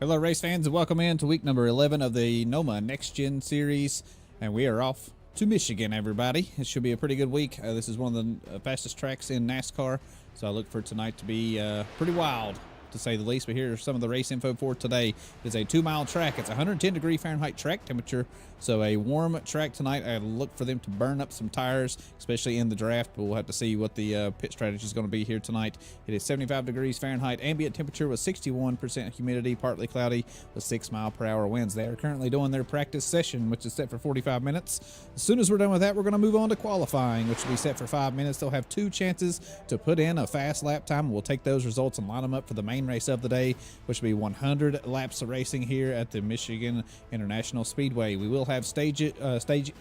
Hello, race fans, and welcome in to week number 11 of the Noma Next Gen Series. And we are off to Michigan, everybody. It should be a pretty good week. This is one of the fastest tracks in NASCAR, so I look for tonight to be pretty wild, to say the least. But here are some of the race info for today. It's a 2-mile track. It's 110 degree Fahrenheit track temperature, so a warm track tonight. I look for them to burn up some tires, especially in the draft, but we'll have to see what the pit strategy is going to be here tonight. It is 75 degrees Fahrenheit. Ambient temperature with 61% humidity, partly cloudy with 6-mile-per-hour winds. They are currently doing their practice session, which is set for 45 minutes. As soon as we're done with that, we're going to move on to qualifying, which will be set for 5 minutes. They'll have 2 chances to put in a fast lap time. We'll take those results and line them up for the main race of the day, which will be 100 laps of racing here at the Michigan International Speedway. We will have stage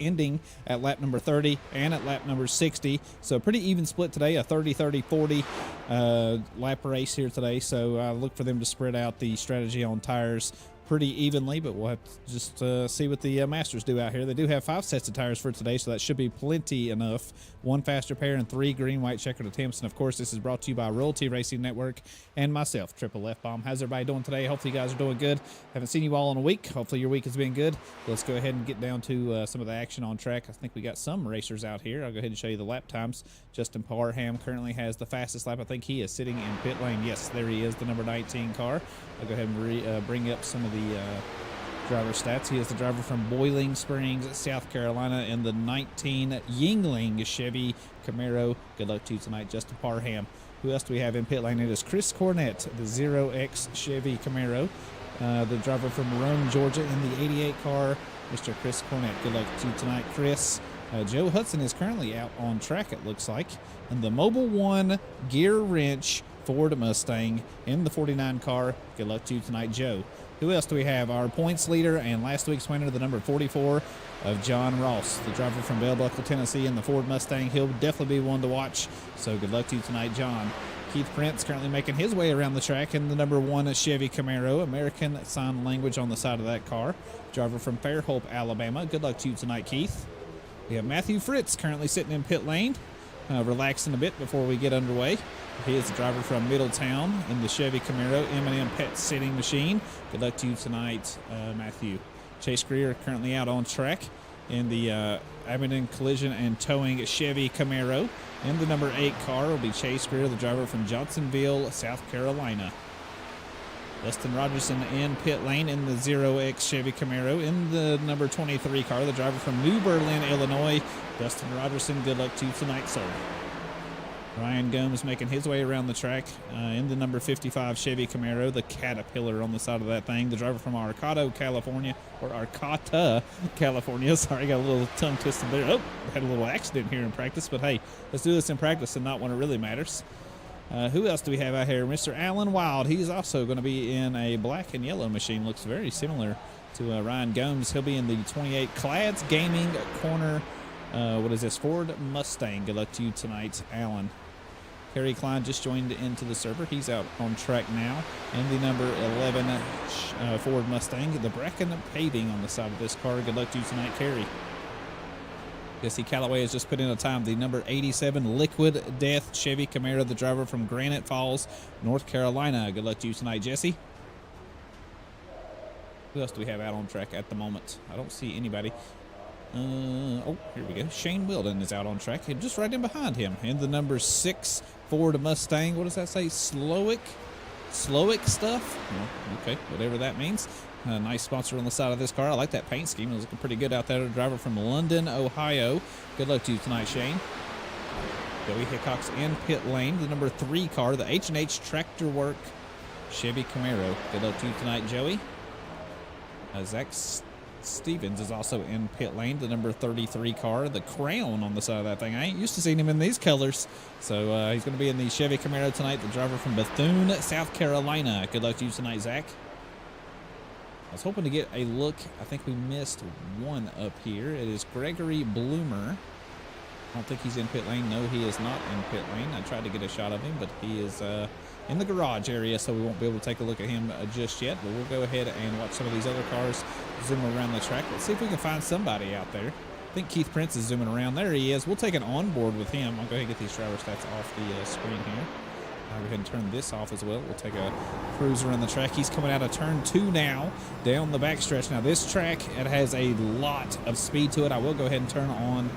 ending at lap number 30 and at lap number 60, so a pretty even split today, a 30-30-40 lap race here today. So I look for them to spread out the strategy on tires pretty evenly, but we'll have to just see what the Masters do out here. They do have 5 sets of tires for today, so that should be plenty enough. 1 faster pair and 3 green, white checkered attempts. And of course, this is brought to you by Royalty Racing Network and myself, Triple F Bomb. How's everybody doing today? Hopefully you guys are doing good. Haven't seen you all in a week. Hopefully your week has been good. Let's go ahead and get down to some of the action on track. I think we got some racers out here. I'll go ahead and show you the lap times. Justin Parham currently has the fastest lap. I think he is sitting in pit lane. Yes, there he is, the number 19 car. I'll go ahead and bring up some of the driver stats. He is the driver from Boiling Springs, South Carolina, in the 19 Yingling Chevy Camaro. Good luck to you tonight, Justin Parham. Who else do we have in pit lane? It is Chris Cornett, the 0X Chevy Camaro, the driver from Rome, Georgia, in the 88 car, Mr. Chris Cornett. Good luck to you tonight, Chris. Joe Hudson is currently out on track, it looks like, in the Mobile One gear wrench Ford Mustang in the 49 car. Good luck to you tonight, Joe. Who else do we have? Our points leader and last week's winner, the number 44 of John Ross, the driver from Bell Buckle, Tennessee, in the Ford Mustang. He'll definitely be one to watch, so good luck to you tonight, John. Keith Prince currently making his way around the track in the number 1 Chevy Camaro. American Sign Language on the side of that car. Driver from Fairhope, Alabama. Good luck to you tonight, Keith. We have Matthew Fritz currently sitting in pit lane, relaxing a bit before we get underway. He is the driver from Middletown in the Chevy Camaro M&M Pet Sitting Machine. Good luck to you tonight, Matthew. Chase Greer currently out on track in the Abingdon Collision and Towing Chevy Camaro. In the number 8 car will be Chase Greer, the driver from Johnsonville, South Carolina. Dustin Rogerson in pit lane in the 0X Chevy Camaro. In the number 23 car, the driver from New Berlin, Illinois, Dustin Rogerson. Good luck to you tonight, sir. Ryan Gomes making his way around the track in the number 55 Chevy Camaro, the Caterpillar on the side of that thing. The driver from Arcata, California. Sorry, got a little tongue twisted there. Oh, had a little accident here in practice, but hey, let's do this in practice and not when it really matters. Who else do we have out here? Mr. Alan Wild. He's also going to be in a black and yellow machine. Looks very similar to Ryan Gomes. He'll be in the 28 Clad's Gaming Corner. What is this? Ford Mustang. Good luck to you tonight, Alan. Kerry Klein just joined into the server. He's out on track now. And the number 11 Ford Mustang. The Bracken Paving on the side of this car. Good luck to you tonight, Kerry. Jesse Callaway has just put in a time. The number 87 Liquid Death Chevy Camaro, the driver from Granite Falls, North Carolina. Good luck to you tonight, Jesse. Who else do we have out on track at the moment? I don't see anybody. Oh, here we go. Shane Wilden is out on track. Just right in behind him. In the number 6 Ford Mustang. What does that say? Slowick stuff? Well, okay, whatever that means. Nice sponsor on the side of this car. I like that paint scheme. It's looking pretty good out there. The driver from London, Ohio. Good luck to you tonight, Shane. Joey Hickok's in pit lane. The number 3 car, the H&H Tractor Work Chevy Camaro. Good luck to you tonight, Joey. Zach Stevens is also in pit lane. The number 33 car, the Crown on the side of that thing. I ain't used to seeing him in these colors. So he's going to be in the Chevy Camaro tonight. The driver from Bethune, South Carolina. Good luck to you tonight, Zach. I was hoping to get a look. I think we missed one up here. It is Gregory Bloomer. I don't think he's in pit lane. No, he is not in pit lane. I tried to get a shot of him, but he is in the garage area, so we won't be able to take a look at him just yet. But we'll go ahead and watch some of these other cars zoom around the track. Let's see if we can find somebody out there. I think Keith Prince is zooming around. There he is. We'll take an onboard with him. I'll go ahead and get these driver stats off the screen here. I'll go ahead and turn this off as well. We'll take a cruise around the track. He's coming out of turn 2 now, down the backstretch. Now this track, it has a lot of speed to it. I will go ahead and turn on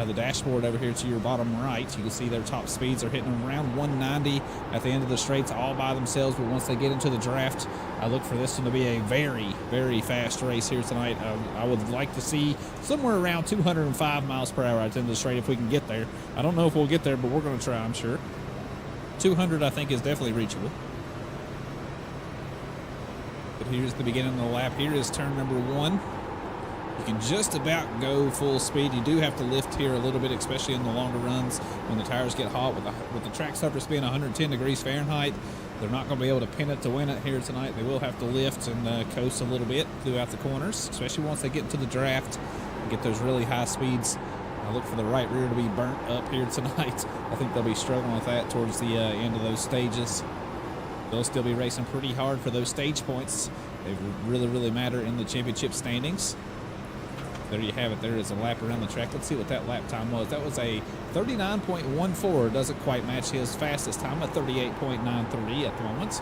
the dashboard over here to your bottom right. You can see their top speeds are hitting around 190 at the end of the straights all by themselves. But once they get into the draft, I look for this one to be a very, very fast race here tonight. I would like to see somewhere around 205 miles per hour at the end of the straight if we can get there. I don't know if we'll get there, but we're going to try, I'm sure. 200, I think, is definitely reachable. But here's the beginning of the lap. Here is turn number 1. You can just about go full speed. You do have to lift here a little bit, especially in the longer runs when the tires get hot. With the track surface being 110 degrees Fahrenheit, they're not going to be able to pin it to win it here tonight. They will have to lift and coast a little bit throughout the corners, especially once they get into the draft and get those really high speeds. I look for the right rear to be burnt up here tonight. I think they'll be struggling with that towards the end of those stages. They'll still be racing pretty hard for those stage points. They really, really matter in the championship standings. There you have it. There is a lap around the track. Let's see what that lap time was. That was a 39.14. Doesn't quite match his fastest time, a 38.93 at the moment.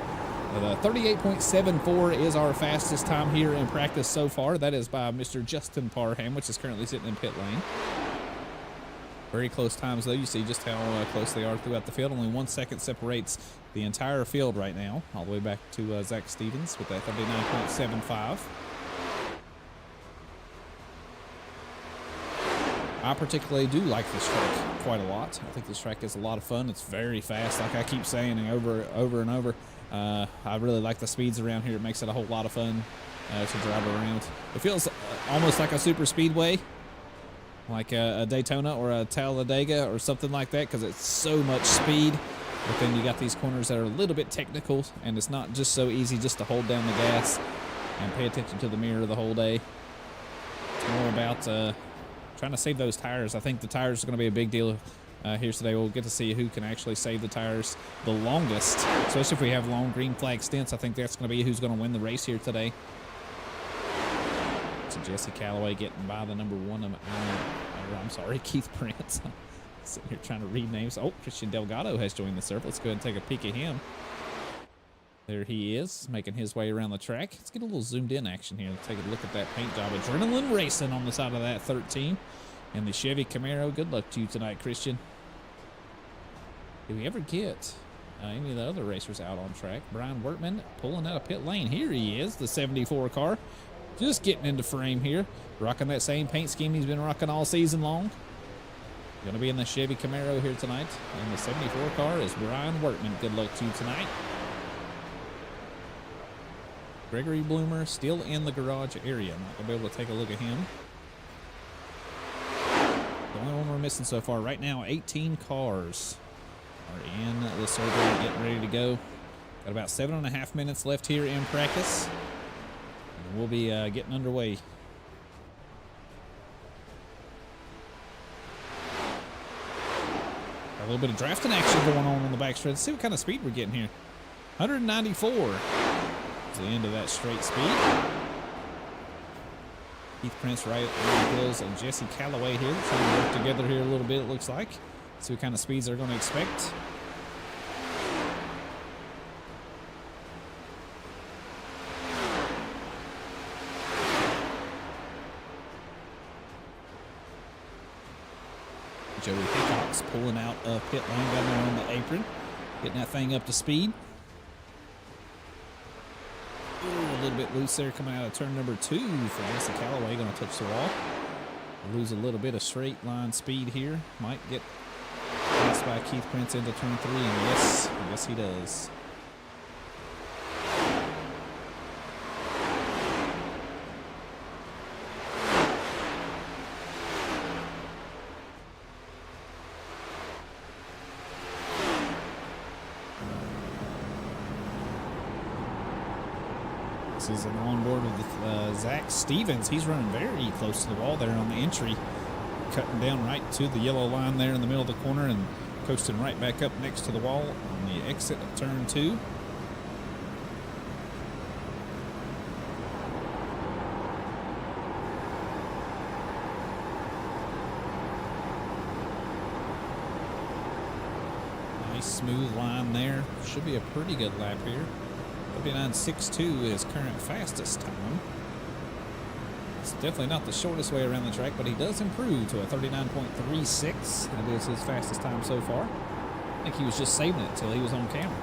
The 38.74 is our fastest time here in practice so far. That is by Mr. Justin Parham, which is currently sitting in pit lane. Very close times, though. You see just how close they are throughout the field. Only 1 second separates the entire field right now, all the way back to Zach Stevens with that 39.75. I particularly do like this track quite a lot. I think this track is a lot of fun. It's very fast, like I keep saying over and over. I really like the speeds around here. It makes it a whole lot of fun to drive around. It feels almost like a super speedway, like a Daytona or a Talladega or something like that, because it's so much speed. But then you got these corners that are a little bit technical, and it's not just so easy just to hold down the gas and pay attention to the mirror the whole day. It's more about trying to save those tires. I think the tires are going to be a big deal here today. We'll get to see who can actually save the tires the longest, especially if we have long green flag stints. I think that's going to be who's going to win the race here today. So Jesse Callaway getting by the number 1 of, I'm sorry, Keith Prince. Sitting here trying to read names. Oh, Christian Delgado has joined the circle. Let's go ahead and take a peek at him. There he is, making his way around the track. Let's get a little zoomed in action here. Let's take a look at that paint job. Adrenaline Racing on the side of that 13. And the Chevy Camaro. Good luck to you tonight, Christian. Did we ever get any of the other racers out on track? Brian Workman pulling out of pit lane. Here he is, the 74 car. Just getting into frame here. Rocking that same paint scheme he's been rocking all season long. Going to be in the Chevy Camaro here tonight. And the 74 car is Brian Workman. Good luck to you tonight. Gregory Bloomer still in the garage area. Not going to be able to take a look at him. The only one we're missing so far right now, 18 cars are in the circle getting ready to go. Got about 7.5 minutes left here in practice. And we'll be getting underway. Got a little bit of drafting action going on the backstretch. Let's see what kind of speed we're getting here. 194. The end of that straight speed. Keith Prince right on the hills and Jesse Callaway here trying to work together here a little bit, it looks like. See what kind of speeds they're going to expect. Joey Hickox pulling out of pit lane down there on the apron, getting that thing up to speed. Ooh, a little bit loose there coming out of turn number 2 for Jesse Callaway. Going to touch the wall. Lose a little bit of straight line speed here. Might get passed by Keith Prince into turn 3, and yes he does. This is an onboard with Zach Stevens. He's running very close to the wall there on the entry, cutting down right to the yellow line there in the middle of the corner and coasting right back up next to the wall on the exit of turn 2. Nice smooth line there. Should be a pretty good lap here. 39.62 is current fastest time. It's definitely not the shortest way around the track, but he does improve to a 39.36. That is his fastest time so far. I think he was just saving it until he was on camera.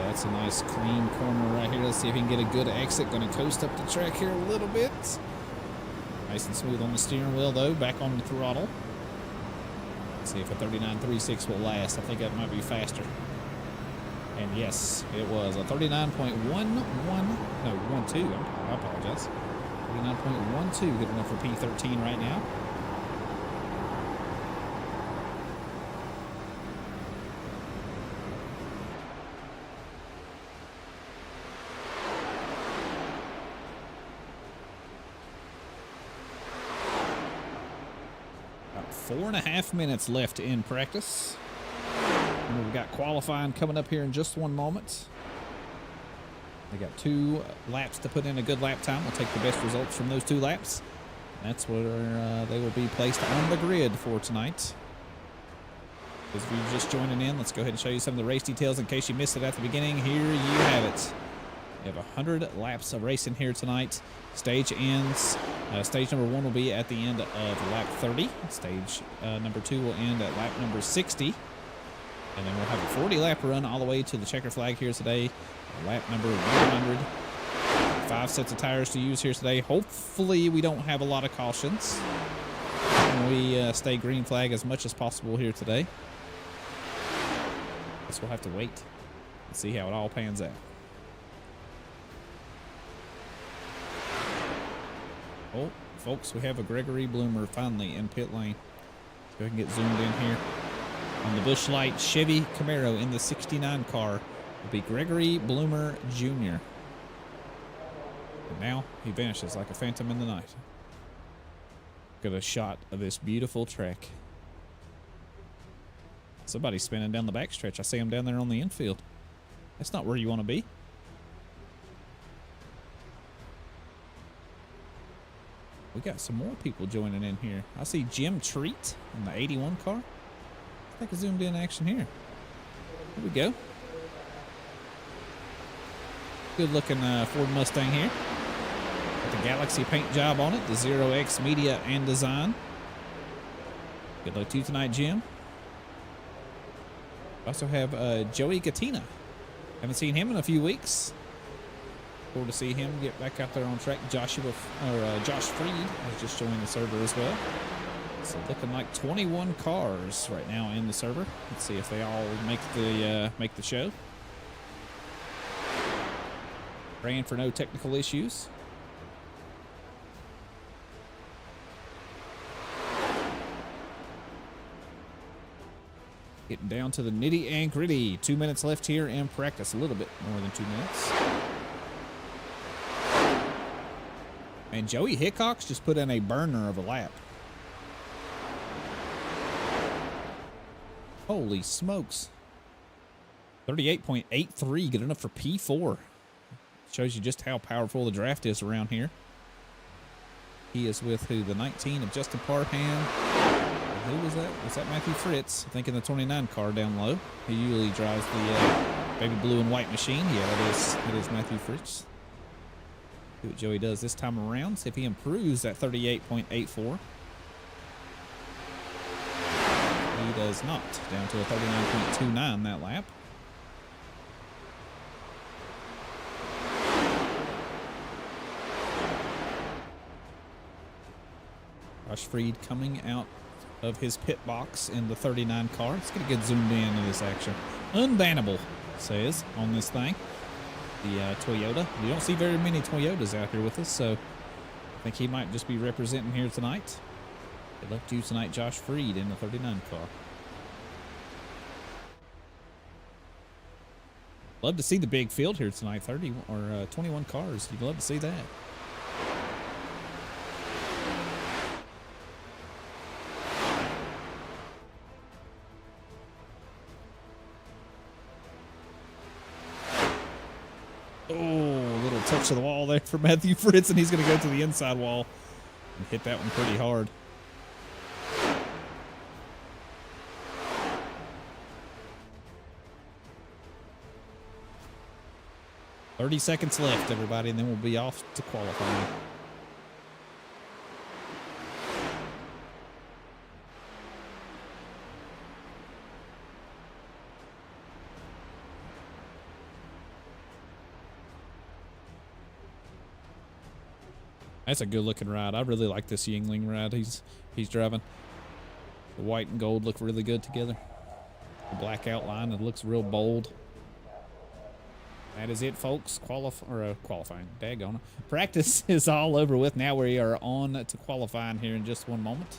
That's a nice clean corner right here. Let's see if he can get a good exit. Going to coast up the track here a little bit. Nice and smooth on the steering wheel though. Back on the throttle. Let's see if a 39.36 will last. I think that might be faster. And yes, it was a 39.11. No, 12. I apologize. 39.12. Good enough for P13 right now. About 4.5 minutes left in practice. And we've got qualifying coming up here in just one moment. They got 2 laps to put in a good lap time. We'll take the best results from those 2 laps. That's where they will be placed on the grid for tonight. If you're just joining in, let's go ahead and show you some of the race details in case you missed it at the beginning. Here you have it. We have 100 laps of racing here tonight. Stage ends. Stage number 1 will be at the end of lap 30. Stage number 2 will end at lap number 60. And then we'll have a 40-lap run all the way to the checker flag here today. Lap number 100. 5 sets of tires to use here today. Hopefully we don't have a lot of cautions. And we stay green flag as much as possible here today. Guess we'll have to wait and see how it all pans out. Oh, folks, we have a Gregory Bloomer finally in pit lane. Let's go ahead and get zoomed in here. On the Busch Light Chevy Camaro in the 69 car will be Gregory Bloomer Jr. And now he vanishes like a phantom in the night. Got a shot of this beautiful track. Somebody's spinning down the backstretch. I see him down there on the infield. That's not where you want to be. We got some more people joining in here. I see Jim Treat in the 81 car. I think I zoomed in action here. Here we go. Good looking Ford Mustang here. Got the Galaxy paint job on it. The 0X Media and Design. Good luck to you tonight, Jim. Also have Joey Gattina. Haven't seen him in a few weeks. Forward to see him get back out there on track. Josh Freed has just joined the server as well. So looking like 21 cars right now in the server. Let's see if they all make the show. Praying for no technical issues. Getting down to the nitty and gritty. 2 minutes left here in practice. A little bit more than 2 minutes. And Joey Hickox just put in a burner of a lap. Holy smokes. 38.83, good enough for P4. Shows you just how powerful the draft is around here. He is with who? The 19 of Justin Parham. Who was that? Was that Matthew Fritz? I think in the 29 car down low. He usually drives the baby blue and white machine. Yeah, it is Matthew Fritz. See what Joey does this time around. See if he improves that 38.84. He does not. Down to a 39.29 that lap. Josh Freed coming out of his pit box in the 39 car. Let's get a good zoomed in of this action. Unbannable, says on this thing. The Toyota. We don't see very many Toyotas out here with us, so I think he might just be representing here tonight. Good luck to you tonight, Josh Freed in the 39 car. Love to see the big field here tonight. 30 or 21 cars. You'd love to see that. Oh, a little touch of the wall there for Matthew Fritz, and he's going to go to the inside wall and hit that one pretty hard. "30 seconds left, everybody, and then we'll be off to qualifying." That's a good looking ride. I really like this Yingling ride he's driving. The white and gold look really good together. The black outline, it looks real bold. That is it, folks. Qualifying. Daggone it. Practice is all over with. Now we are on to qualifying here in just one moment.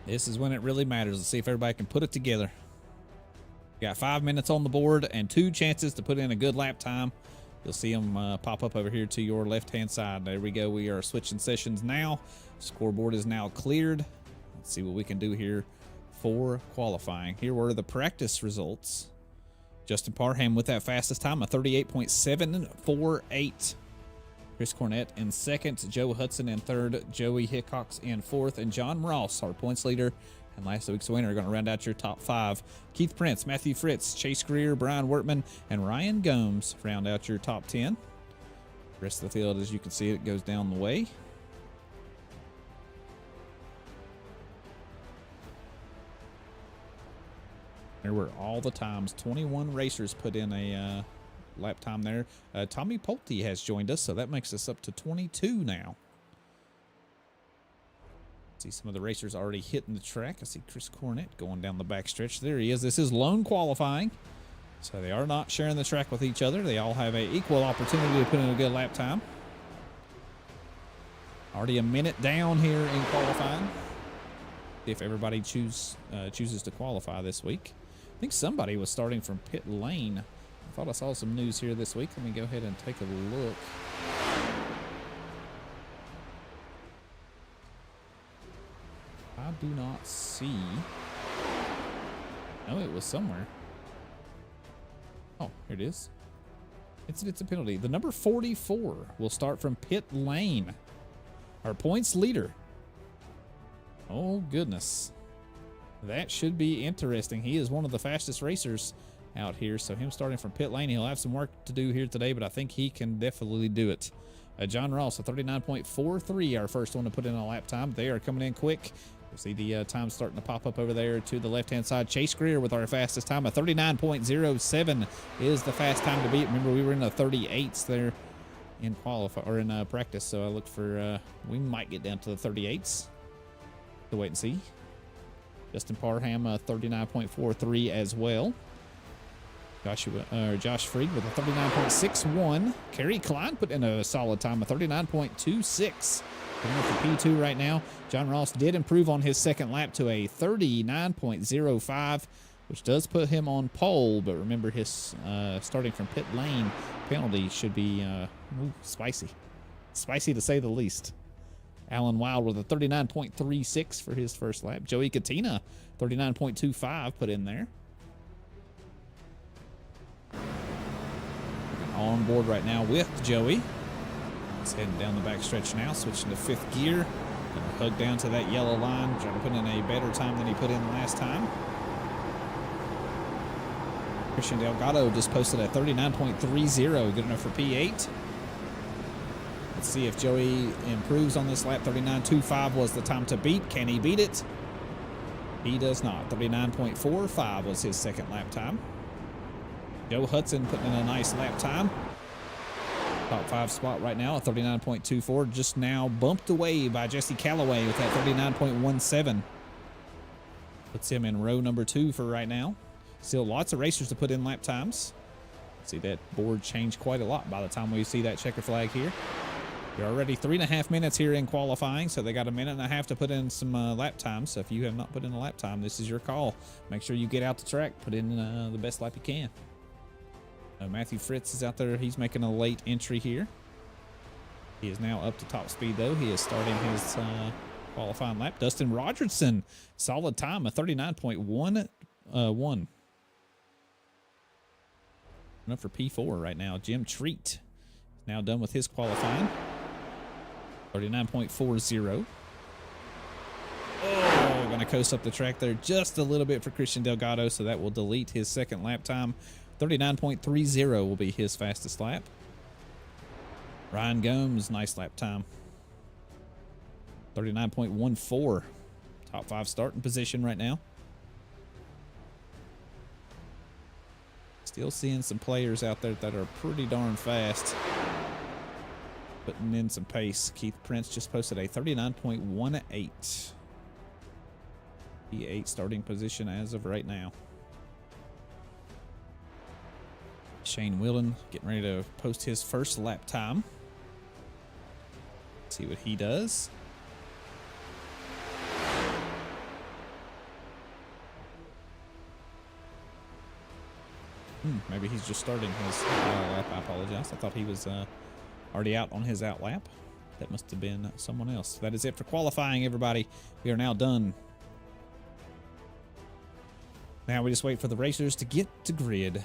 This is when it really matters. Let's see if everybody can put it together. Got 5 minutes on the board and 2 chances to put in a good lap time. You'll see them pop up over here to your left-hand side. There we go. We are switching sessions now. Scoreboard is now cleared. Let's see what we can do here for qualifying. Here were the practice results. Justin Parham with that fastest time, a 38.748. Chris Cornett in second, Joe Hudson in third, Joey Hickox in fourth, and John Ross, our points leader and last week's winner, are going to round out your top 5. Keith Prince, Matthew Fritz, Chase Greer, Brian Wortman, and Ryan Gomes round out your top 10. The rest of the field, as you can see, it goes down the way. There were all the times. 21 racers put in a lap time there. Tommy Pulte has joined us, so that makes us up to 22 now. See some of the racers already hitting the track. I see Chris Cornett going down the backstretch. There he is. This is lone qualifying, so they are not sharing the track with each other. They all have an equal opportunity to put in a good lap time. Already a minute down here in qualifying. If everybody chooses to qualify this week. I think somebody was starting from pit lane. I thought I saw some news here this week. Let me go ahead and take a look. I do not see. No, it was somewhere. Oh, here it is. It's a penalty. The number 44 will start from pit lane. Our points leader. Oh, goodness. That should be interesting. He is one of the fastest racers out here, so him starting from pit lane, he'll have some work to do here today, but I think he can definitely do it. John Ross, a 39.43, our first one to put in a lap time. They are coming in quick. You'll see the time starting to pop up over there to the left-hand side. Chase Greer with our fastest time, a 39.07 is the fast time to beat. Remember, we were in the 38s there in practice, so I look for we might get down to the 38s. To wait and see. Justin Parham, 39.43 as well. Josh Freed with a 39.61. Kerry Klein put in a solid time, a 39.26. Coming up for P2 right now. John Ross did improve on his second lap to a 39.05, which does put him on pole. But remember, his starting from pit lane penalty should be spicy. Spicy to say the least. Alan Wild with a 39.36 for his first lap. Joey Katina, 39.25 put in there. On board right now with Joey. He's heading down the back stretch now, switching to 5th gear. Gonna hug down to that yellow line, trying to put in a better time than he put in last time. Christian Delgado just posted a 39.30, good enough for P8. Let's see if Joey improves on this lap. 39.25 was the time to beat. Can he beat it? He does not. 39.45 was his second lap time. Joe Hudson putting in a nice lap time. Top 5 spot right now, a 39.24. Just now bumped away by Jesse Calloway with that 39.17. Puts him in row number 2 for right now. Still lots of racers to put in lap times. See that board change quite a lot by the time we see that checker flag here. You're already 3.5 minutes here in qualifying, so they got a minute and a half to put in some lap times. So if you have not put in a lap time, this is your call. Make sure you get out the track, put in the best lap you can. Matthew Fritz is out there. He's making a late entry here. He is now up to top speed, though. He is starting his qualifying lap. Dustin Rogerson, solid time, a 39.11. Up for P4 right now. Jim Treat now done with his qualifying. 39.40. Oh, going to coast up the track there just a little bit for Christian Delgado, so that will delete his second lap time. 39.30 will be his fastest lap. Ryan Gomes, nice lap time. 39.14. Top 5 starting position right now. Still seeing some players out there that are pretty darn fast. Putting in some pace. Keith Prince just posted a 39.18. P8 starting position as of right now. Shane Wilden getting ready to post his first lap time. See what he does. Maybe he's just starting his lap. I apologize. I thought he was already out on his out lap. That must have been someone else. That is it for qualifying, everybody. We are now done. Now we just wait for the racers to get to grid.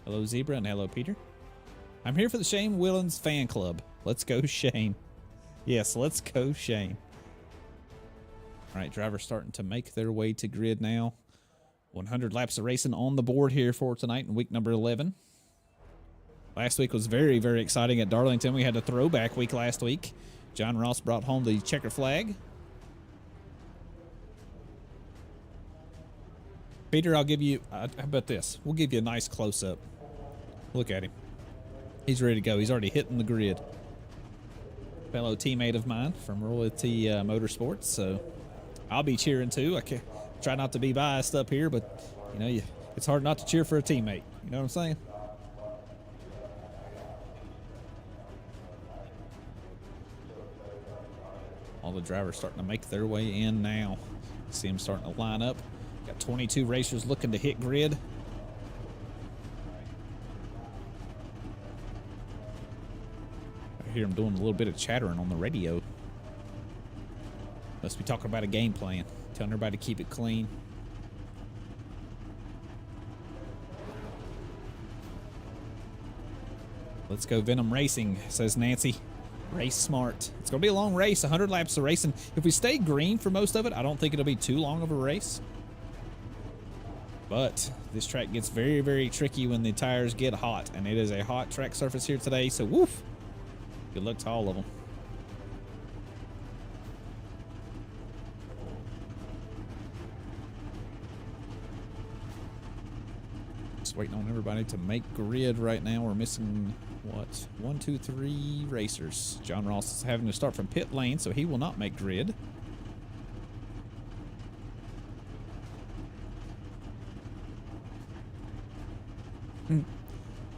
Hello, Zebra, and hello, Peter. I'm here for the Shane Willens fan club. Let's go, Shane. Yes, let's go, Shane. All right, drivers starting to make their way to grid now. 100 laps of racing on the board here for tonight in week number 11. Last week was very, very exciting at Darlington. We had a throwback week last week. John Ross brought home the checker flag. Peter, I'll give you, how about this? We'll give you a nice close-up. Look at him. He's ready to go. He's already hitting the grid. Fellow teammate of mine from Royalty Motorsports, so I'll be cheering too. I can try not to be biased up here, but you know, it's hard not to cheer for a teammate. You know what I'm saying? All the drivers starting to make their way in now. See them starting to line up. Got 22 racers looking to hit grid. I hear them doing a little bit of chattering on the radio. Must be talking about a game plan. Telling everybody to keep it clean. Let's go Venom Racing, says Nancy. Race smart. It's going to be a long race, 100 laps of racing. If we stay green for most of it, I don't think it'll be too long of a race. But this track gets very, very tricky when the tires get hot. And it is a hot track surface here today, so woof. Good luck to all of them. Just waiting on everybody to make grid right now. We're missing, what, 1, 2, 3 racers. John Ross is having to start from pit lane, so he will not make grid.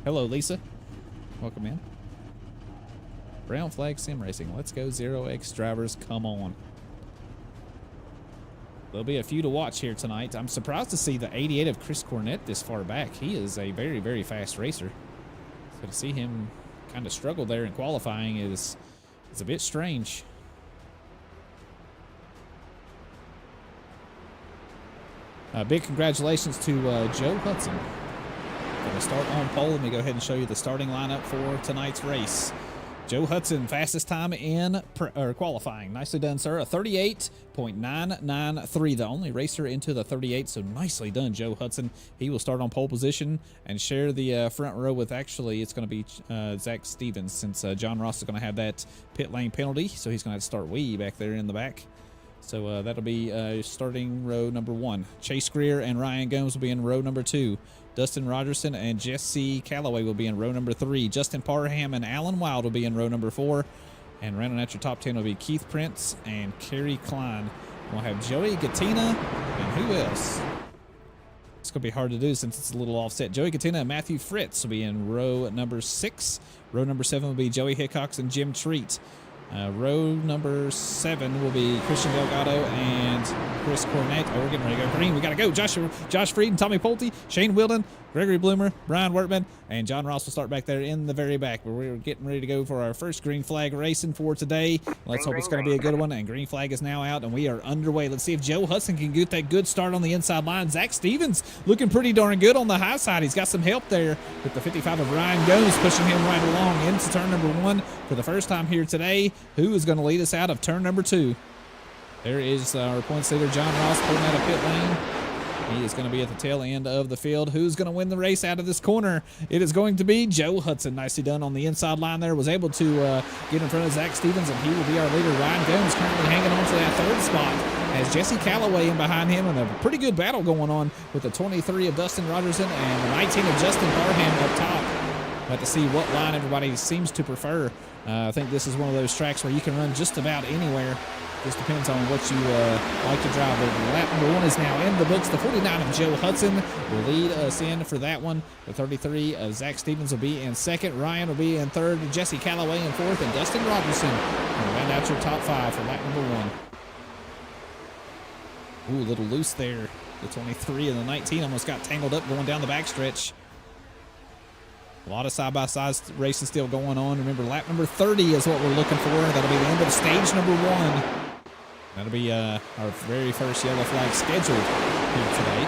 Hello, Lisa. Welcome in. Brown Flag Sim Racing. Let's go 0X drivers. Come on. There'll be a few to watch here tonight. I'm surprised to see the 88 of Chris Cornett this far back. He is a very, very fast racer. So to see him kind of struggle there in qualifying is a bit strange. Big congratulations to Joe Hudson. Going to start on pole. Let me go ahead and show you the starting lineup for tonight's race. Joe Hudson, fastest time in qualifying. Nicely done, sir. A 38.993, the only racer into the 38, so nicely done, Joe Hudson. He will start on pole position and share the front row with, actually, it's going to be Zach Stevens, since John Ross is going to have that pit lane penalty, so he's going to have to start way back there in the back. So that'll be starting row number 1. Chase Greer and Ryan Gomes will be in row number 2. Dustin Rogerson and Jesse Calloway will be in row number 3. Justin Parham and Alan Wild will be in row number 4. And rounding out your top 10 will be Keith Prince and Kerry Klein. We'll have Joey Gattina and who else? It's going to be hard to do since it's a little offset. Joey Gattina and Matthew Fritz will be in row number 6. Row number 7 will be Joey Hickox and Jim Treat. Row number 7 will be Christian Delgado and Chris Cornett. Oh, we're getting ready to go green. We got to go. Josh Freed and Tommy Pulte, Shane Wilden, Gregory Bloomer, Brian Wortman, and John Ross will start back there in the very back. But we're getting ready to go for our first green flag racing for today. Let's hope it's going to be a good one. And green flag is now out, and we are underway. Let's see if Joe Hudson can get that good start on the inside line. Zach Stevens looking pretty darn good on the high side. He's got some help there with the 55 of Ryan Gomes pushing him right along into turn number 1 for the first time here today. Who is going to lead us out of turn number 2? There is our points leader, John Ross, pulling out of pit lane. He is going to be at the tail end of the field. Who's going to win the race out of this corner? It is going to be Joe Hudson. Nicely done on the inside line there. Was able to get in front of Zach Stevens, and he will be our leader. Ryan Gomes currently hanging on to that 3rd spot as Jesse Calloway in behind him, and a pretty good battle going on with the 23 of Dustin Rogerson and the 19 of Justin Parham up top. We'll have to see what line everybody seems to prefer. I think this is one of those tracks where you can run just about anywhere. Just depends on what you like to drive. Lap number 1 is now in the books. The 49 of Joe Hudson will lead us in for that one. The 33 of Zach Stevens will be in 2nd. Ryan will be in 3rd. Jesse Calloway in 4th. And Dustin Robertson will round out your top 5 for lap number 1. Ooh, a little loose there. The 23 and the 19 almost got tangled up going down the backstretch. A lot of side-by-side racing still going on. Remember, lap number 30 is what we're looking for. That'll be the end of stage number 1. That'll be our very first yellow flag scheduled here today.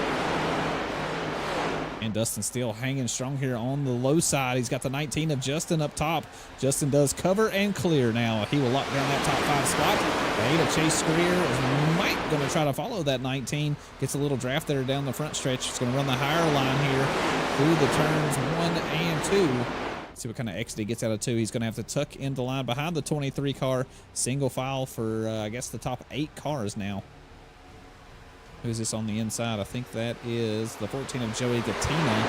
And Dustin still hanging strong here on the low side. He's got the 19 of Justin up top. Justin does cover and clear now. He will lock down that top 5 spot. The 8 of Chase Greer is going to try to follow that 19. Gets a little draft there down the front stretch. He's going to run the higher line here through the turns 1 and 2. See what kind of exit he gets out of 2. He's going to have to tuck into line behind the 23 car. Single file for, I guess, the top 8 cars now. Who's this on the inside? I think that is the 14 of Joey Gattina.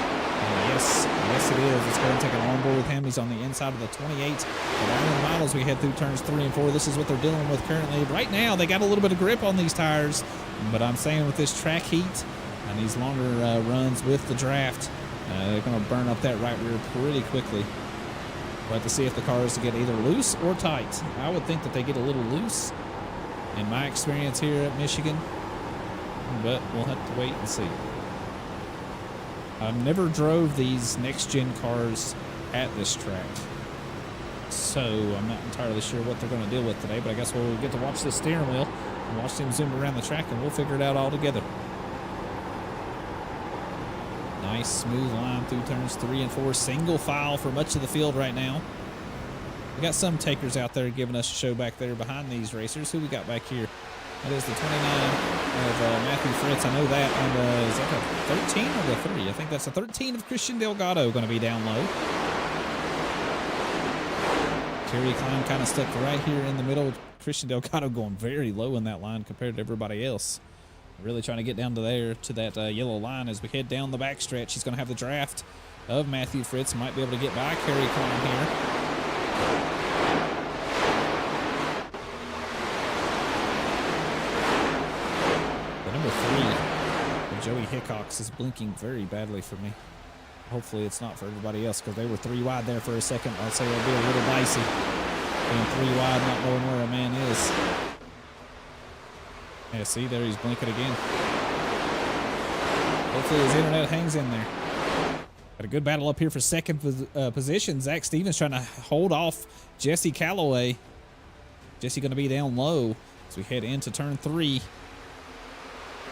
Yes, it is. Let's go ahead and take it on board with him. He's on the inside of the 28. Around the mile as we head through turns 3 and 4. This is what they're dealing with currently. Right now, they got a little bit of grip on these tires. But I'm saying with this track heat and these longer runs with the draft, they're going to burn up that right rear pretty quickly. We'll have to see if the cars get either loose or tight. I would think that they get a little loose in my experience here at Michigan, but we'll have to wait and see. I've never drove these next-gen cars at this track, so I'm not entirely sure what they're going to deal with today, but I guess we'll get to watch the steering wheel and watch them zoom around the track, and we'll figure it out all together. Nice smooth line through turns 3 and 4. Single file for much of the field right now. We got some takers out there giving us a show back there behind these racers. Who we got back here? That is the 29 of Matthew Fritz. I know that. And is that the 13 or the 3? I think that's the 13 of Christian Delgado going to be down low. Terry Klein kind of stuck right here in the middle. Christian Delgado going very low in that line compared to everybody else. Really trying to get down to there to that yellow line as we head down the backstretch. He's going to have the draft of Matthew Fritz. Might be able to get by Kerry Klein here. The number 3, Joey Hickox, is blinking very badly for me. Hopefully it's not for everybody else because they were 3 wide there for a second. I'd say it'll be a little dicey. Being 3 wide, not knowing where a man is. Yeah, see, there he's blinking again. Hopefully his internet hangs in there. Got a good battle up here for 2nd position. Zach Stevens trying to hold off Jesse Calloway. Jesse going to be down low as we head into turn 3.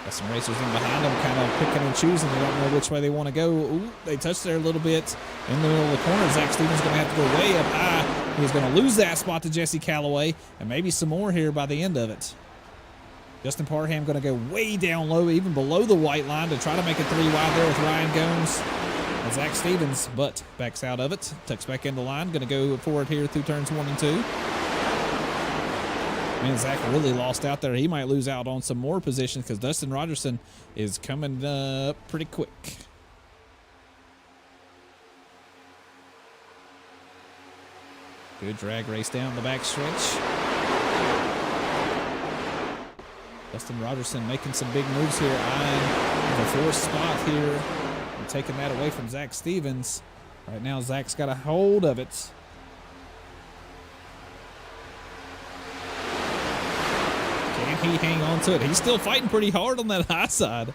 Got some racers in behind them kind of picking and choosing. They don't know which way they want to go. Ooh, they touched there a little bit in the middle of the corner. Zach Stevens going to have to go way up high. He's going to lose that spot to Jesse Calloway and maybe some more here by the end of it. Justin Parham going to go way down low, even below the white line, to try to make it 3 wide there with Ryan Gomes. And Zach Stevens, but backs out of it. Tucks back in the line. Going to go forward here through turns 1 and 2. Man, Zach really lost out there. He might lose out on some more positions because Dustin Rogerson is coming up pretty quick. Good drag race down the backstretch. Dustin Rogerson making some big moves here, eyeing the 4th spot here and taking that away from Zach Stevens. Right now, Zach's got a hold of it. Can he hang on to it? He's still fighting pretty hard on that high side.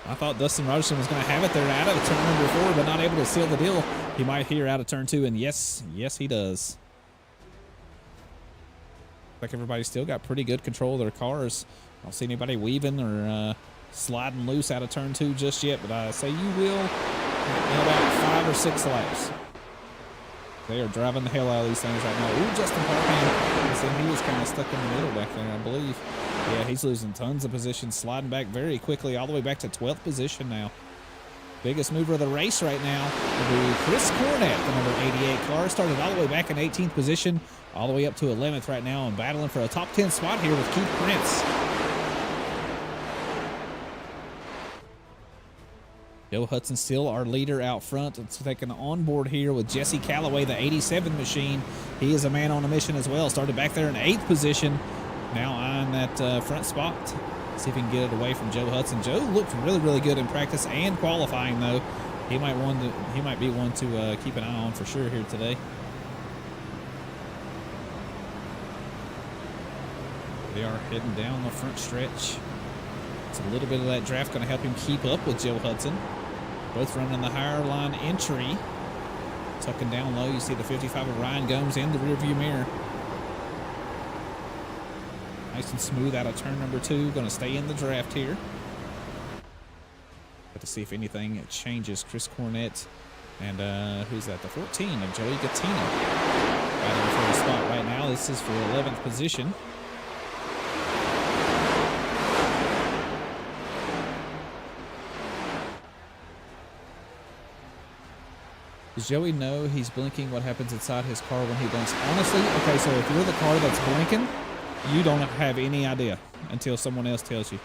I thought Dustin Rogerson was going to have it there out of turn number 4, but not able to seal the deal. He might here out of turn 2, and yes, he does. Like everybody's still got pretty good control of their cars. I don't see anybody weaving or sliding loose out of turn 2 just yet, but I say you will in about 5 or 6 laps. They are driving the hell out of these things right now. Ooh, Justin Parham. He was kind of stuck in the middle back there, I believe. Yeah, he's losing tons of position, sliding back very quickly, all the way back to 12th position now. Biggest mover of the race right now will be Chris Cornett, the number 88 car. Started all the way back in 18th position, all the way up to 11th right now, and battling for a top 10 spot here with Keith Prince. Joe Hudson still our leader out front. It's taking on board here with Jesse Calloway, the 87 machine. He is a man on a mission as well. Started back there in 8th position. Now on that front spot. See if he can get it away from Joe Hudson. Joe looked really, really good in practice and qualifying, though. He might be one to keep an eye on for sure here today. They are heading down the front stretch. It's a little bit of that draft going to help him keep up with Joe Hudson. Both running the higher line entry. Tucking down low. You see the 55 of Ryan Gomes in the rearview mirror. Nice and smooth out of turn number 2. Going to stay in the draft here. Got to see if anything changes. Chris Cornett and who's that? The 14 of Joey Gattina. Fighting for the spot right now. This is for 11th position. Does Joey know he's blinking? What happens inside his car when he blinks? Honestly, okay, so if you're the car that's blinking, you don't have any idea until someone else tells you.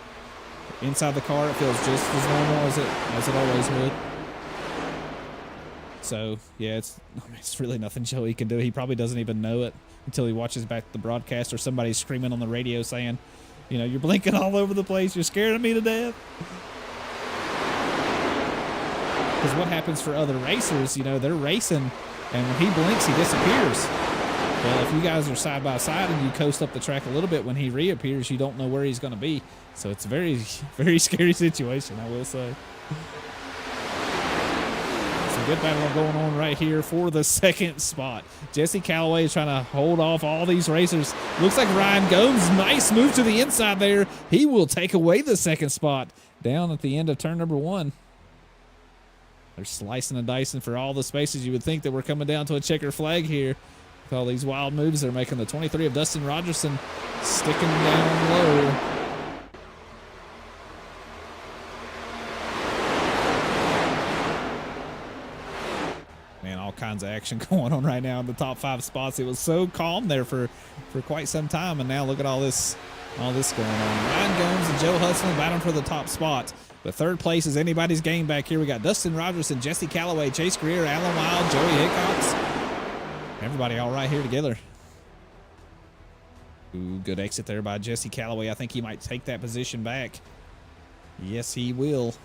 Inside the car, it feels just as normal as it always would. So, yeah, it's really nothing Joey can do. He probably doesn't even know it until he watches back the broadcast or somebody's screaming on the radio saying, you know, you're blinking all over the place. You're scaring me to death. Because what happens for other racers, you know, they're racing, and when he blinks, he disappears. Well, if you guys are side by side and you coast up the track a little bit, when he reappears, you don't know where he's going to be. So it's a very, very scary situation, I will say. Some good battle going on right here for the second spot. Jesse Calloway is trying to hold off all these racers. Looks like Ryan Gomes, nice move to the inside there. He will take away the second spot down at the end of turn number 1. They're slicing and dicing for all the spaces. You would think that we're coming down to a checker flag here. With all these wild moves, they're making the 23 of Dustin Rogerson sticking down low. Man, all kinds of action going on right now in the top 5 spots. It was so calm there for quite some time, and now look at all this going on. Ryan Gomes and Joe Hudson battling for the top spot. But third place is anybody's game back here. We got Dustin Rogerson, Jesse Calloway, Chase Greer, Alan Wild, Joey Hickox. Everybody all right here together. Ooh, good exit there by Jesse Calloway. I think he might take that position back. Yes, he will.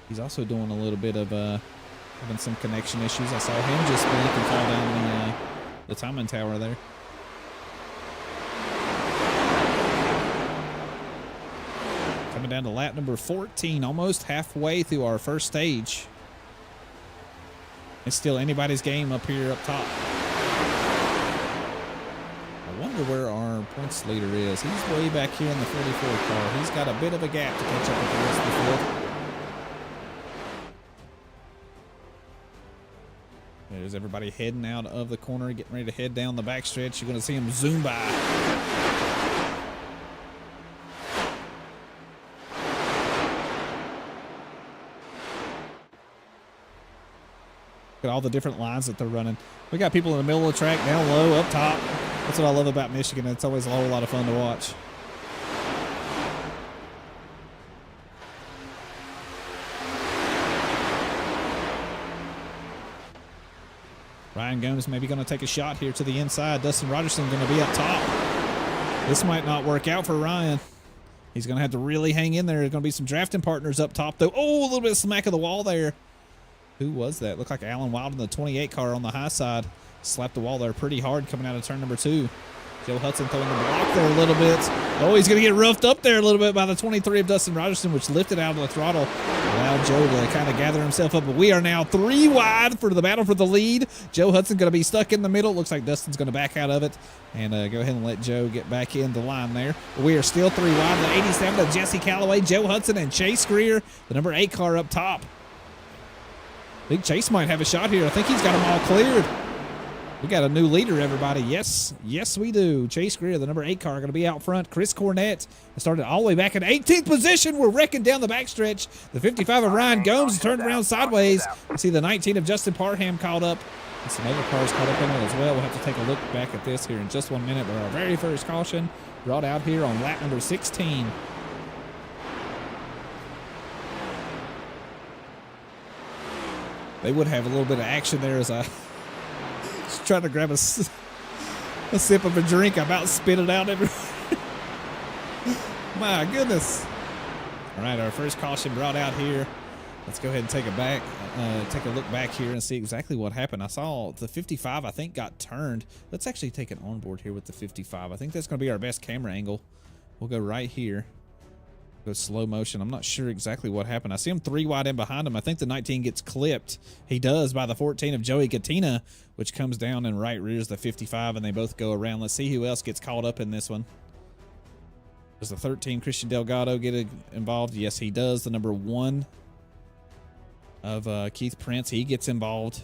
He's also doing a little bit of having some connection issues. I saw him just blink and fall down the timing tower there. Coming down to lap number 14, almost halfway through our first stage. It's still anybody's game up here up top. I wonder where our points leader is. He's way back here in the 44 car. He's got a bit of a gap to catch up with the rest of the field. There's everybody heading out of the corner, getting ready to head down the backstretch. You're going to see them zoom by. At all the different lines that they're running. We got people in the middle of the track, down low, up top. That's what I love about Michigan. It's always a whole lot of fun to watch. Ryan Gomes maybe going to take a shot here to the inside. Dustin Rogerson going to be up top. This might not work out for Ryan. He's going to have to really hang in there. There's going to be some drafting partners up top, though. Oh, a little bit of smack of the wall there. Who was that? Looked like Alan Wild in the 28 car on the high side. Slapped the wall there pretty hard coming out of turn number 2. Joe Hudson throwing the block there a little bit. Oh, he's going to get roughed up there a little bit by the 23 of Dustin Rogerson, which lifted out of the throttle. Allowed Joe to kind of gather himself up. But we are now 3 wide for the battle for the lead. Joe Hudson going to be stuck in the middle. Looks like Dustin's going to back out of it. And go ahead and let Joe get back in the line there. We are still 3 wide. The 87 of Jesse Calloway, Joe Hudson, and Chase Greer, the number 8 car up top. I think Chase might have a shot here. I think he's got them all cleared. We got a new leader, everybody. Yes, we do. Chase Greer, the number 8 car, going to be out front. Chris Cornett started all the way back in 18th position. We're wrecking down the backstretch. The 55 of Ryan Gomes turned around sideways. You see the 19 of Justin Parham caught up. And some other cars caught up in it as well. We'll have to take a look back at this here in just 1 minute. But our very first caution brought out here on lap number 16. They would have a little bit of action there as I trying to grab a sip of a drink. I about spit it out everywhere. My goodness. All right, our first caution brought out here. Let's go ahead and take a look back here and see exactly what happened. I saw the 55, I think, got turned. Let's actually take an onboard here with the 55. I think that's going to be our best camera angle. We'll go right here. Go slow motion. I'm not sure exactly what happened. I see him 3 wide in behind him. I think the 19 gets clipped. He does by the 14 of Joey Katina, which comes down and right rears the 55, and they both go around. Let's see who else gets caught up in this one. Does the 13 Christian Delgado get involved? Yes, he does. The number 1 of Keith Prince, he gets involved.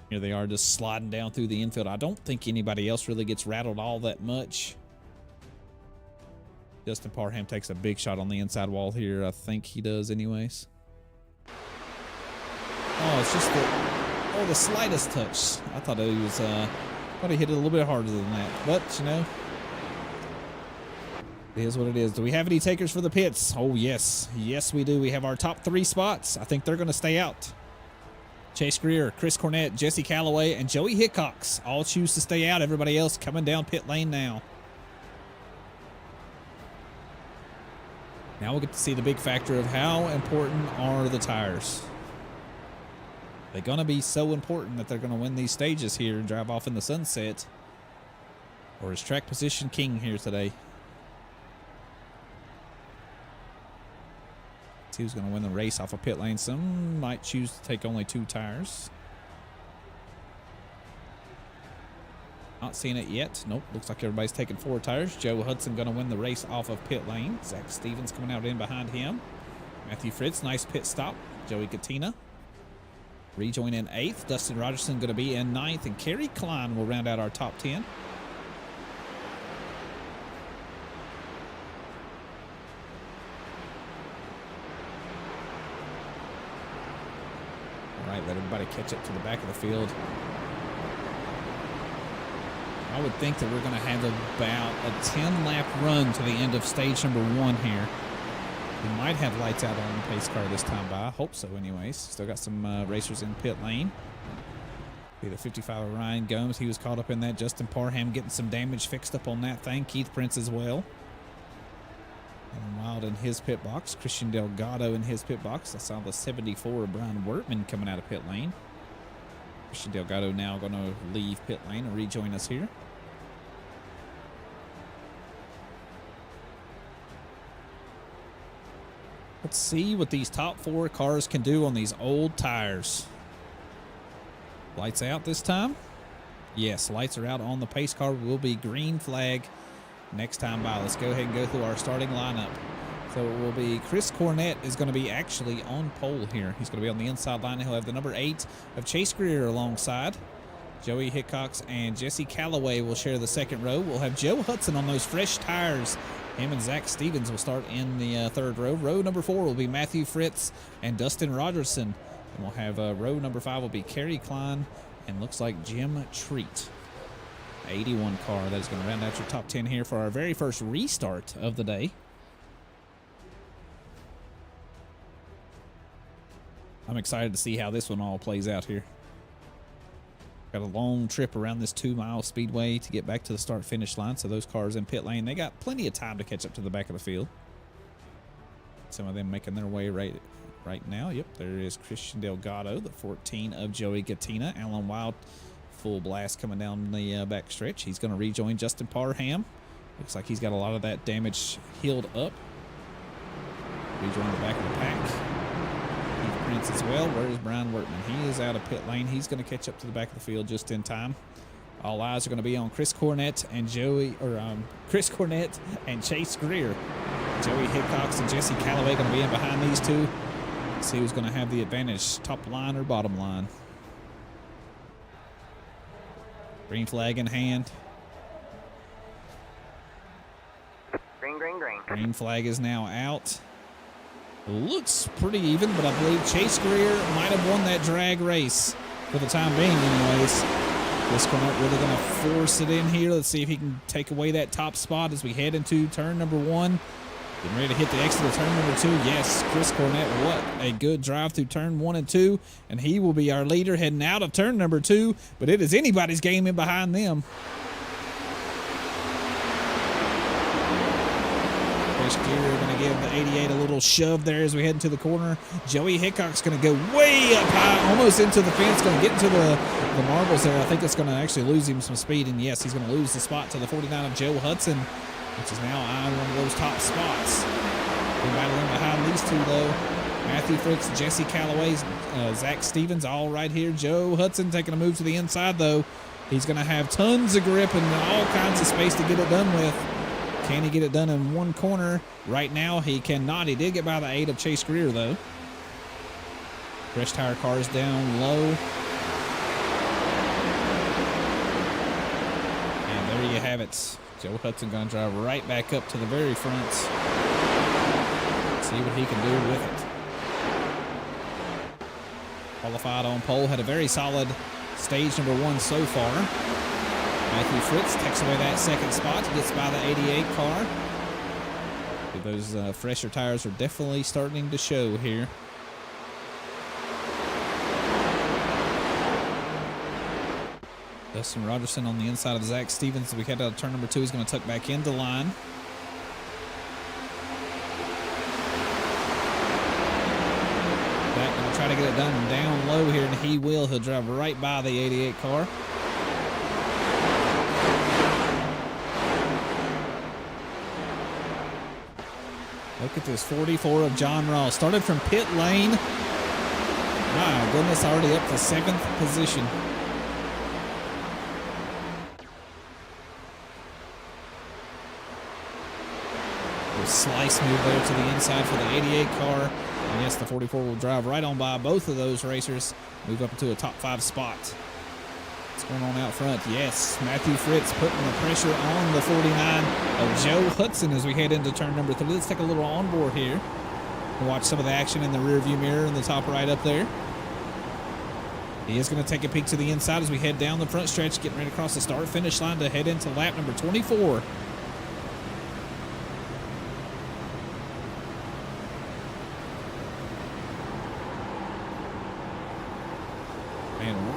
Here they are just sliding down through the infield. I don't think anybody else really gets rattled all that much. Justin Parham takes a big shot on the inside wall here. I think he does anyways. Oh, it's just the slightest touch. I thought he was, thought he hit it a little bit harder than that. But, you know, it is what it is. Do we have any takers for the pits? Oh, yes. Yes, we do. We have our top 3 spots. I think they're going to stay out. Chase Greer, Chris Cornett, Jesse Calloway, and Joey Hickox all choose to stay out. Everybody else coming down pit lane now. Now we'll get to see the big factor of how important are the tires. They're going to be so important that they're going to win these stages here and drive off in the sunset. Or is track position king here today? Let's see who's going to win the race off of pit lane. Some might choose to take only 2 tires. Not seeing it yet. Nope. Looks like everybody's taking 4 tires. Joe Hudson going to win the race off of pit lane. Zach Stevens coming out in behind him. Matthew Fritz, nice pit stop. Joey Katina rejoin in 8th. Dustin Rogerson going to be in 9th. And Kerry Klein will round out our top 10. All right, let everybody catch up to the back of the field. I would think that we're going to have about a 10-lap run to the end of stage number 1 here. We might have lights out on the pace car this time by. I hope so anyways. Still got some racers in pit lane. Be the 55 of Ryan Gomes. He was caught up in that. Justin Parham getting some damage fixed up on that thing. Keith Prince as well. And Wild in his pit box. Christian Delgado in his pit box. I saw the 74 of Brian Wertman coming out of pit lane. Christian Delgado now going to leave pit lane and rejoin us here. Let's see what these top 4 cars can do on these old tires. Lights out this time? Yes, lights are out on the pace car. Will be green flag next time by. Let's go ahead and go through our starting lineup. So it will be Chris Cornett is going to be actually on pole here. He's going to be on the inside line. He'll have the number 8 of Chase Greer alongside. Joey Hickox and Jesse Calloway will share the second row. We'll have Joe Hudson on those fresh tires. Him and Zach Stevens will start in the 3rd row. Row number 4 will be Matthew Fritz and Dustin Rogerson. And we'll have row number 5 will be Kerry Klein and looks like Jim Treat. 81 car. That is going to round out your top 10 here for our very first restart of the day. I'm excited to see how this one all plays out here. Got a long trip around this 2-mile speedway to get back to the start-finish line. So those cars in pit lane, they got plenty of time to catch up to the back of the field. Some of them making their way right now. Yep, there is Christian Delgado, the 14 of Joey Katina. Alan Wild full blast coming down the back stretch. He's going to rejoin Justin Parham. Looks like he's got a lot of that damage healed up. Rejoin the back of the pack. Heath Prince as well. Where's Brian Workman? He is out of pit lane. He's going to catch up to the back of the field just in time. All eyes are going to be on Chris Cornett and Chris Cornett and Chase Greer. Joey Hickox and Jesse Calloway going to be in behind these two. Let's see who's going to have the advantage, top line or bottom line. Green flag in hand. Green, green, green. Green flag is now out. Looks pretty even, but I believe Chase Greer might have won that drag race for the time being anyways. Chris Cornett really going to force it in here. Let's see if he can take away that top spot as we head into turn number 1. Getting ready to hit the exit of turn number 2. Yes, Chris Cornett, what a good drive through turn 1 and 2. And he will be our leader heading out of turn number 2. But it is anybody's game in behind them. Chris Greer going to give the 88 a little shove there as we head into the corner. Joey Hickox going to go way up high, almost into the fence, going to get into the marbles there. I think it's going to actually lose him some speed. And yes, he's going to lose the spot to the 49 of Joe Hudson, which is now eyeing one of those top spots. We're battling behind these two, though. Matthew Fritz, Jesse Calloway, Zach Stevens, all right here. Joe Hudson taking a move to the inside, though. He's going to have tons of grip and all kinds of space to get it done with. Can he get it done in one corner? Right now, he cannot. He did get by the 8 of Chase Greer, though. Fresh tire cars down low. And there you have it. Joe Hudson going to drive right back up to the very front. See what he can do with it. Qualified on pole. Had a very solid stage number 1 so far. Matthew Fritz takes away that second spot. Gets by the 88 car. Those fresher tires are definitely starting to show here. Dustin Rogerson on the inside of Zach Stevens. As we head out of turn number 2, he's going to tuck back into line. Back going to try to get it done down low here, and he will. He'll drive right by the 88 car. Look at this 44 of John Ross. Started from pit lane. My goodness, already up to 7th position. Slice move there to the inside for the 88 car. And yes, the 44 will drive right on by both of those racers. Move up into a top 5 spot. What's going on out front? Yes, Matthew Fritz putting the pressure on the 49 of Joe Hudson as we head into turn number 3. Let's take a little onboard here and watch some of the action in the rear view mirror in the top right up there. He is going to take a peek to the inside as we head down the front stretch, getting ready to cross the start-finish line to head into lap number 24.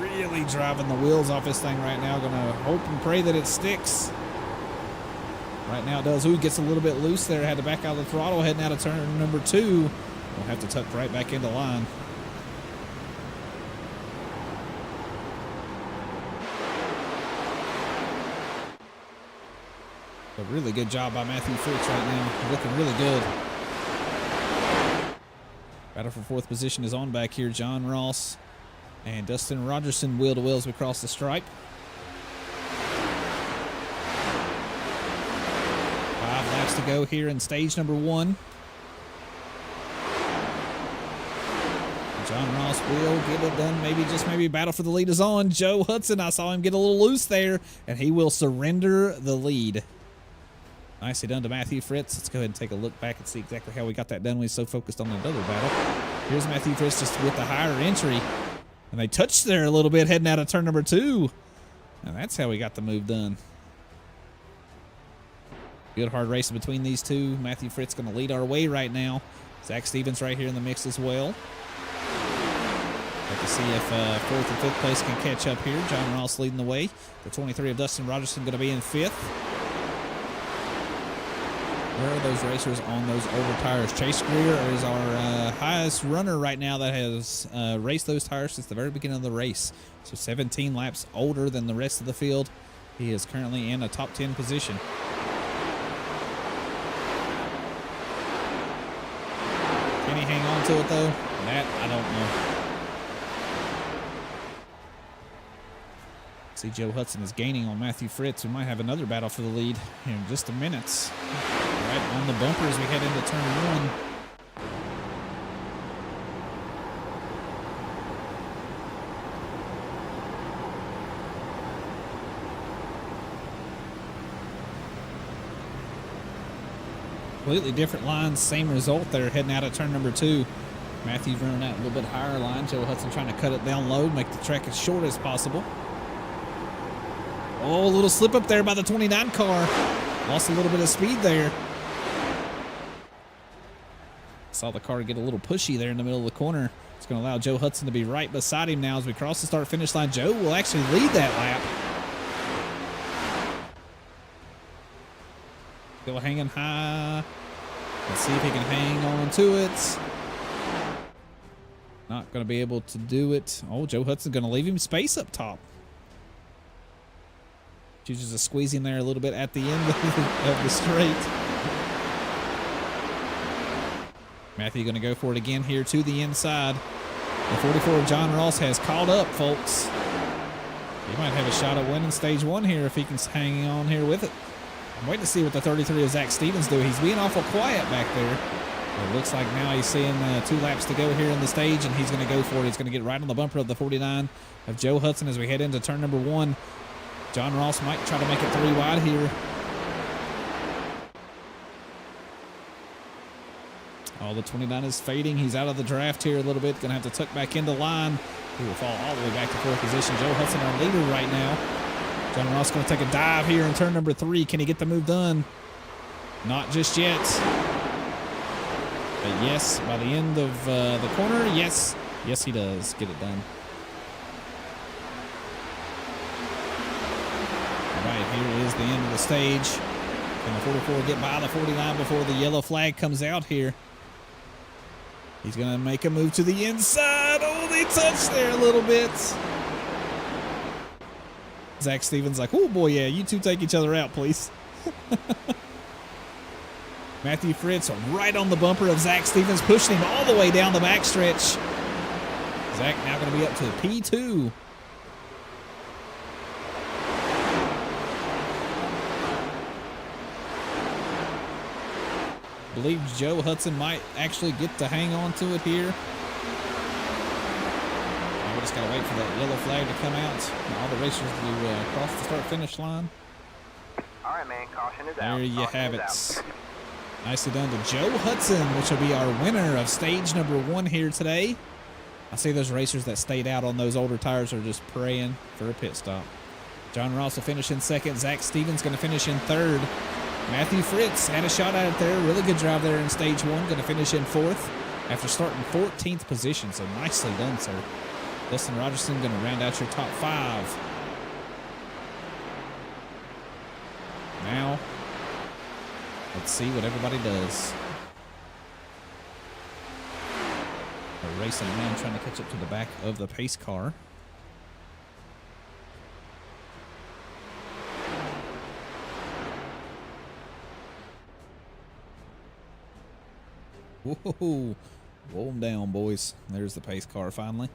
Really driving the wheels off this thing right now. Gonna hope and pray that it sticks. Right now it does. Ooh, gets a little bit loose there. Had to back out of the throttle heading out of turn number 2. We'll have to tuck right back into line. A really good job by Matthew Fritz right now. Looking really good. Battle for 4th position is on back here. John Ross and Dustin Rogerson wheel to wheel as we cross the stripe. 5 laps to go here in stage number 1. John Ross will get it done. Maybe, just maybe, battle for the lead is on. Joe Hudson, I saw him get a little loose there, and he will surrender the lead. Nicely done to Matthew Fritz. Let's go ahead and take a look back and see exactly how we got that done. We were so focused on the other battle. Here's Matthew Fritz just with the higher entry. And they touched there a little bit heading out of turn number 2. And that's how we got the move done. Good hard race between these two. Matthew Fritz going to lead our way right now. Zach Stevens right here in the mix as well. Have to see if 4th and 5th place can catch up here. John Ross leading the way. The 23 of Dustin Rogerson going to be in 5th. Where are those racers on those older tires? Chase Greer is our highest runner right now that has raced those tires since the very beginning of the race. So 17 laps older than the rest of the field. He is currently in a top 10 position. Can he hang on to it though? That I don't know. See, Joe Hudson is gaining on Matthew Fritz. We might have another battle for the lead here in just a minute. Right on the bumper as we head into turn one. Completely different lines, same result there heading out at turn number 2. Matthew's running out a little bit higher line. Joe Hudson trying to cut it down low, make the track as short as possible. Oh, a little slip up there by the 29 car. Lost a little bit of speed there. Saw the car get a little pushy there in the middle of the corner. It's going to allow Joe Hudson to be right beside him now as we cross the start-finish line. Joe will actually lead that lap. Still hanging high. Let's see if he can hang on to it. Not going to be able to do it. Oh, Joe Hudson's going to leave him space up top. Chooses a squeeze in there a little bit at the end of the straight. Matthew going to go for it again here to the inside. The 44 of John Ross has caught up, folks. He might have a shot at winning stage 1 here if he can hang on here with it. I'm waiting to see what the 33 of Zach Stevens do. He's being awful quiet back there. It looks like now he's seeing 2 laps to go here in the stage, and he's going to go for it. He's going to get right on the bumper of the 49 of Joe Hudson as we head into turn number 1. John Ross might try to make it 3 wide here. Oh, the 29 is fading. He's out of the draft here a little bit. Going to have to tuck back into line. He will fall all the way back to 4th position. Joe Hudson, our leader right now. John Ross going to take a dive here in turn number 3. Can he get the move done? Not just yet. But yes, by the end of the corner, yes. Yes, he does get it done. Here is the end of the stage. Can the 44 get by the 49 before the yellow flag comes out here? He's going to make a move to the inside. Oh, they touched there a little bit. Zach Stevens like, oh boy, yeah, you two take each other out, please. Matthew Fritz right on the bumper of Zach Stevens, pushing him all the way down the backstretch. Zach now going to be up to P2. I believe Joe Hudson might actually get to hang on to it here. Now we just got to wait for that yellow flag to come out and all the racers to cross the start-finish line. All right, man. Caution is out. There you have it. Nicely done to Joe Hudson, which will be our winner of stage number 1 here today. I see those racers that stayed out on those older tires are just praying for a pit stop. John Ross will finish in 2nd. Zach Stevens going to finish in 3rd. Matthew Fritz had a shot at it there. Really good drive there in stage 1. Going to finish in 4th after starting 14th position. So nicely done, sir. Dustin Rogerson going to round out your top 5. Now, let's see what everybody does. A racing man trying to catch up to the back of the pace car. Whoa, roll them down, boys. There's the pace car finally.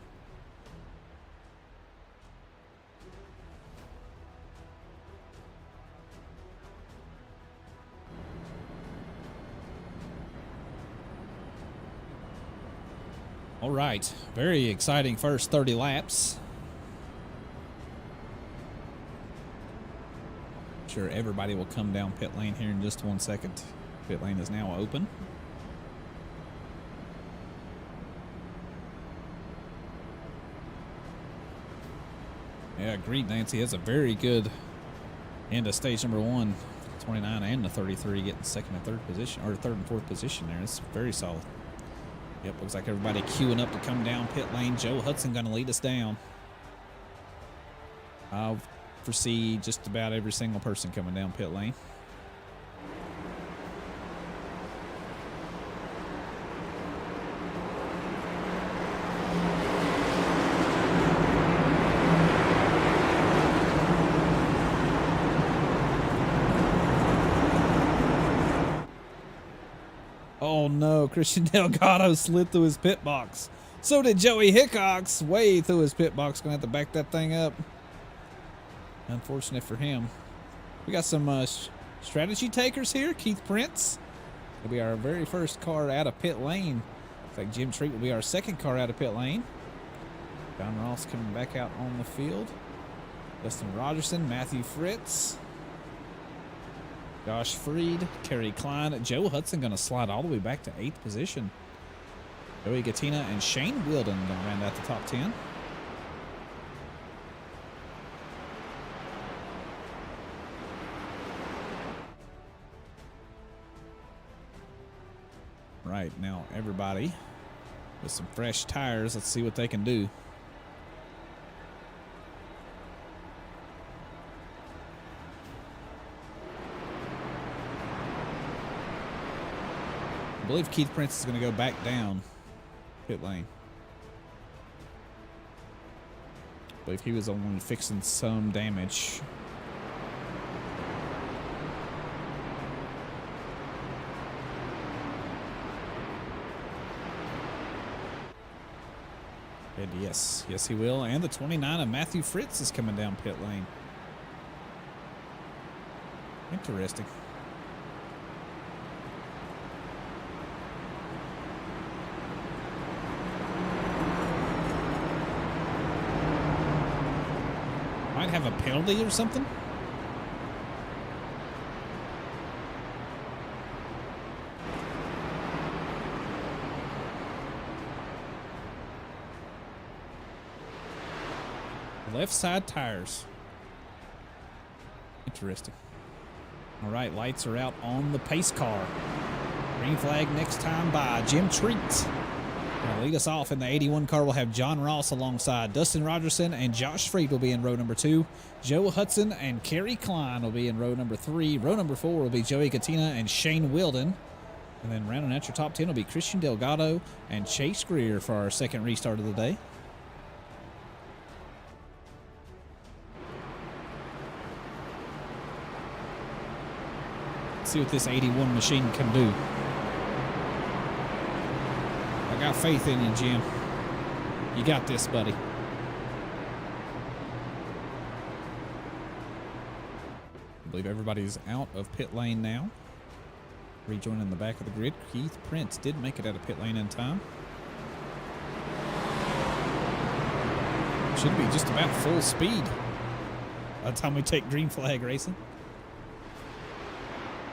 All right, very exciting first 30 laps. I'm sure everybody will come down pit lane here in just 1 second. Pit lane is now open. Yeah, agreed, Nancy. That's a very good end of stage number 1. 29 and the 33 getting 2nd and 3rd position, or 3rd and 4th position there. It's very solid. Yep, looks like everybody queuing up to come down pit lane. Joe Hudson going to lead us down. I'll foresee just about every single person coming down pit lane. Oh no, Christian Delgado slid through his pit box. So did Joey Hickox, way through his pit box. Gonna have to back that thing up. Unfortunate for him. We got some strategy takers here. Keith Prince will be our very first car out of pit lane. Looks like Jim Treat will be our second car out of pit lane. John Ross coming back out on the field. Dustin Rogerson, Matthew Fritz, Josh Freed, Kerry Klein. Joe Hudson going to slide all the way back to 8th position. Joey Gattina and Shane Wilden going to round out the top 10. Right, now everybody with some fresh tires. Let's see what they can do. I believe Keith Prince is going to go back down pit lane. I believe he was only fixing some damage. And yes, he will. And the 29 of Matthew Fritz is coming down pit lane. Interesting. Might have a penalty or something. Left side tires. Interesting. All right, lights are out on the pace car. Green flag next time by Jim Treat. Gonna lead us off in the 81 car. We'll have John Ross alongside Dustin Rogerson, and Josh Freed will be in row number 2. Joe Hudson and Kerry Klein will be in row number 3. Row number 4 will be Joey Gattina and Shane Wilden. And then rounding out your top 10 will be Christian Delgado and Chase Greer for our second restart of the day. See what this 81 machine can do. I got faith in you, Jim. You got this, buddy. I believe everybody's out of pit lane now. Rejoining the back of the grid. Keith Prince did make it out of pit lane in time. Should be just about full speed by the time we take green flag racing.